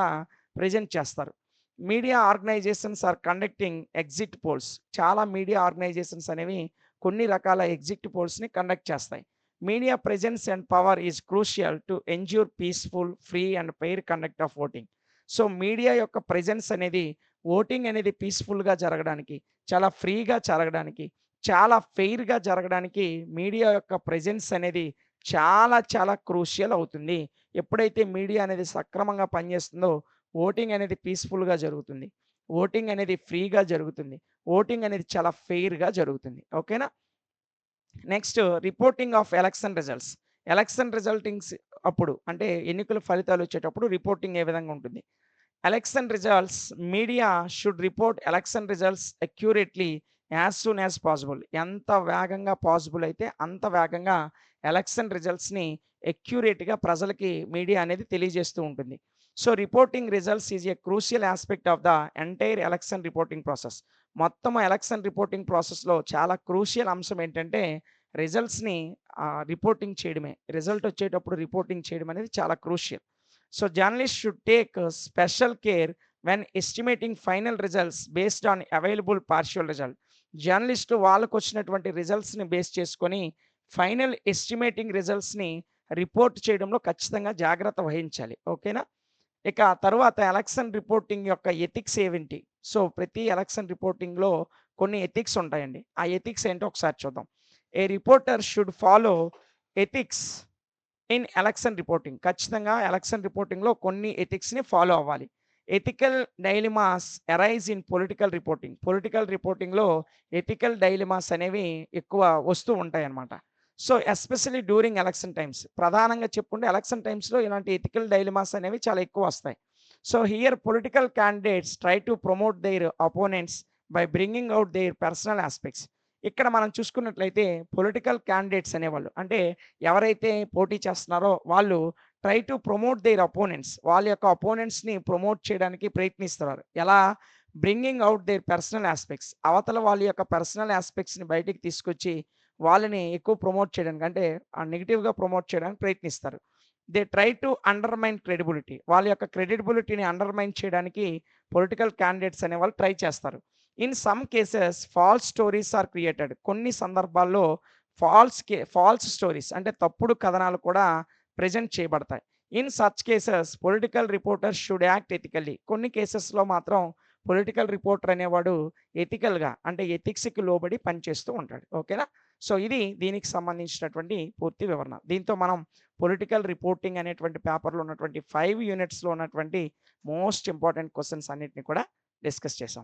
ప్రెజెంట్ చేస్తారు. Media organizations are conducting exit polls. చాలా మీడియా ఆర్గనైజేషన్స్ అనేవి కొన్ని రకాల ఎగ్జిట్ పోల్స్‌ని కండక్ట్ చేస్తాయి. Media presence and power is crucial to ensure peaceful, free and fair conduct of voting. So, media యొక్క ప్రెజెన్స్ అనేది ఓటింగ్ అనేది పీస్‌ఫుల్‌గా జరగడానికి, చాలా ఫ్రీగా జరగడానికి, చాలా ఫెయిర్‌గా జరగడానికి మీడియా యొక్క ప్రెజెన్స్ అనేది చాలా చాలా క్రూషియల్ అవుతుంది. ఎప్పుడైతే మీడియా అనేది సక్రమంగా పనిచేస్తుందో ఓటింగ్ అనేది పీస్‌ఫుల్‌గా జరుగుతుంది. ఓటింగ్ అనేది ఫ్రీగా జరుగుతుంది. ఓటింగ్ అనేది చాలా ఫెయిర్‌గా జరుగుతుంది. ఓకేనా? Next reporting of election results. Election రిజల్టింగ్స్ అప్పుడు అంటే ఎన్నికల ఫలితాలు వచ్చేటప్పుడు రిపోర్టింగ్ ఏ విధంగా ఉంటుంది? Election results media should report election results accurately as soon as possible. ఎంత వేగంగా పాసిబుల్ అయితే అంత వేగంగా ఎలక్షన్ రిజల్ట్స్‌ని అక్యురేట్‌గా ప్రజలకి మీడియా అనేది తెలియజేస్తూ ఉంటుంది. So, reporting results is a crucial aspect of the entire election reporting process. మొత్తం ఎలక్షన్ రిపోర్టింగ్ ప్రాసెస్‌లో చాలా క్రూషియల్ అంశం ఏంటంటే రిజల్ట్స్‌ని రిపోర్టింగ్ చేయడమే. రిజల్ట్ వచ్చేటప్పుడు రిపోర్టింగ్ చేయడం అనేది చాలా crucial. So, journalist should take special care when estimating final results based on available partial result. Journalist వాళ్ళకొచ్చినటువంటి రిజల్ట్స్‌ని బేస్ చేసుకొని ఫైనల్ ఎస్టిమేటింగ్ రిజల్ట్స్‌ని రిపోర్ట్ చేయడంలో ఖచ్చితంగా జాగ్రత్త వహించాలి. ఓకేనా? ఇక తరువాత ఎలక్షన్ రిపోర్టింగ్ యొక్క ఎథిక్స్ ఏవింటి? సో, ప్రతి ఎలక్షన్ రిపోర్టింగ్‌లో కొన్ని ఎథిక్స్ ఉంటాయండి. ఆ ఎథిక్స్ ఏంటో ఒకసారి చూద్దాం. A reporter should follow ethics in election reporting. ఖచ్చితంగా ఎలక్షన్ రిపోర్టింగ్‌లో కొన్ని ఎథిక్స్‌ని ఫాలో అవ్వాలి. Ethical dilemmas arise in political reporting. Political రిపోర్టింగ్‌లో ఎథికల్ డైలమాస్ అనేవి ఎక్కువ వస్తూ ఉంటాయన్నమాట. So, especially during election times. ప్రధానంగా చెప్పుకుంటే ఎలక్షన్ టైమ్స్‌లో ఇలాంటి ఎథికల్ డైలమాస్ అనేవి చాలా ఎక్కువొస్తాయి. So, here political candidates try to promote their opponents by bringing out there personal aspects. ఇక్కడ మనం చూసుకున్నట్లయితే పొలిటికల్ క్యాండిడేట్స్ అనేవాళ్ళు అంటే ఎవరైతే పోటీ చేస్తున్నారో వాళ్ళు try to promote their opponents. వాళ్ళ యొక్క అపోనెంట్స్‌ని ప్రమోట్ చేయడానికి ప్రయత్నిస్తున్నారు. ఎలా? Bringing out there personal aspects. అవతల వాళ్ళ యొక్క పర్సనల్ యాస్పెక్ట్స్‌ని బయటికి తీసుకొచ్చి వాళ్ళని ఎక్కువ ప్రమోట్ చేయడానికి అంటే నెగెటివ్‌గా ప్రమోట్ చేయడానికి ప్రయత్నిస్తారు. They try to undermine credibility. వాళ్ళ యొక్క క్రెడిబిలిటీని అండర్‌మైన్ చేయడానికి పొలిటికల్ క్యాండిడేట్స్ అనేవాళ్ళు ట్రై చేస్తారు. In some cases false stories are created. కొన్ని సందర్భాల్లో ఫాల్స్ స్టోరీస్ అంటే తప్పుడు కథనాలు కూడా ప్రెజెంట్ చేయబడతాయి. In such cases political reporters should act ethically. కొన్ని కేసెస్‌లో మాత్రం పొలిటికల్ రిపోర్టర్ అనేవాడు ఎథికల్‌గా అంటే ఎథిక్స్‌కి లోబడి పనిచేస్తూ ఉంటాడు. ఓకేనా? సో, ఇది దీనికి సంబంధించినటువంటి పూర్తి వివరణ. దీంతో మనం పొలిటికల్ రిపోర్టింగ్ అనేటువంటి పేపర్‌లో ఉన్నటువంటి 5 యూనిట్స్‌లో ఉన్నటువంటి మోస్ట్ ఇంపార్టెంట్ క్వెషన్స్ అన్నిటిని కూడా డిస్కస్ చేసాం.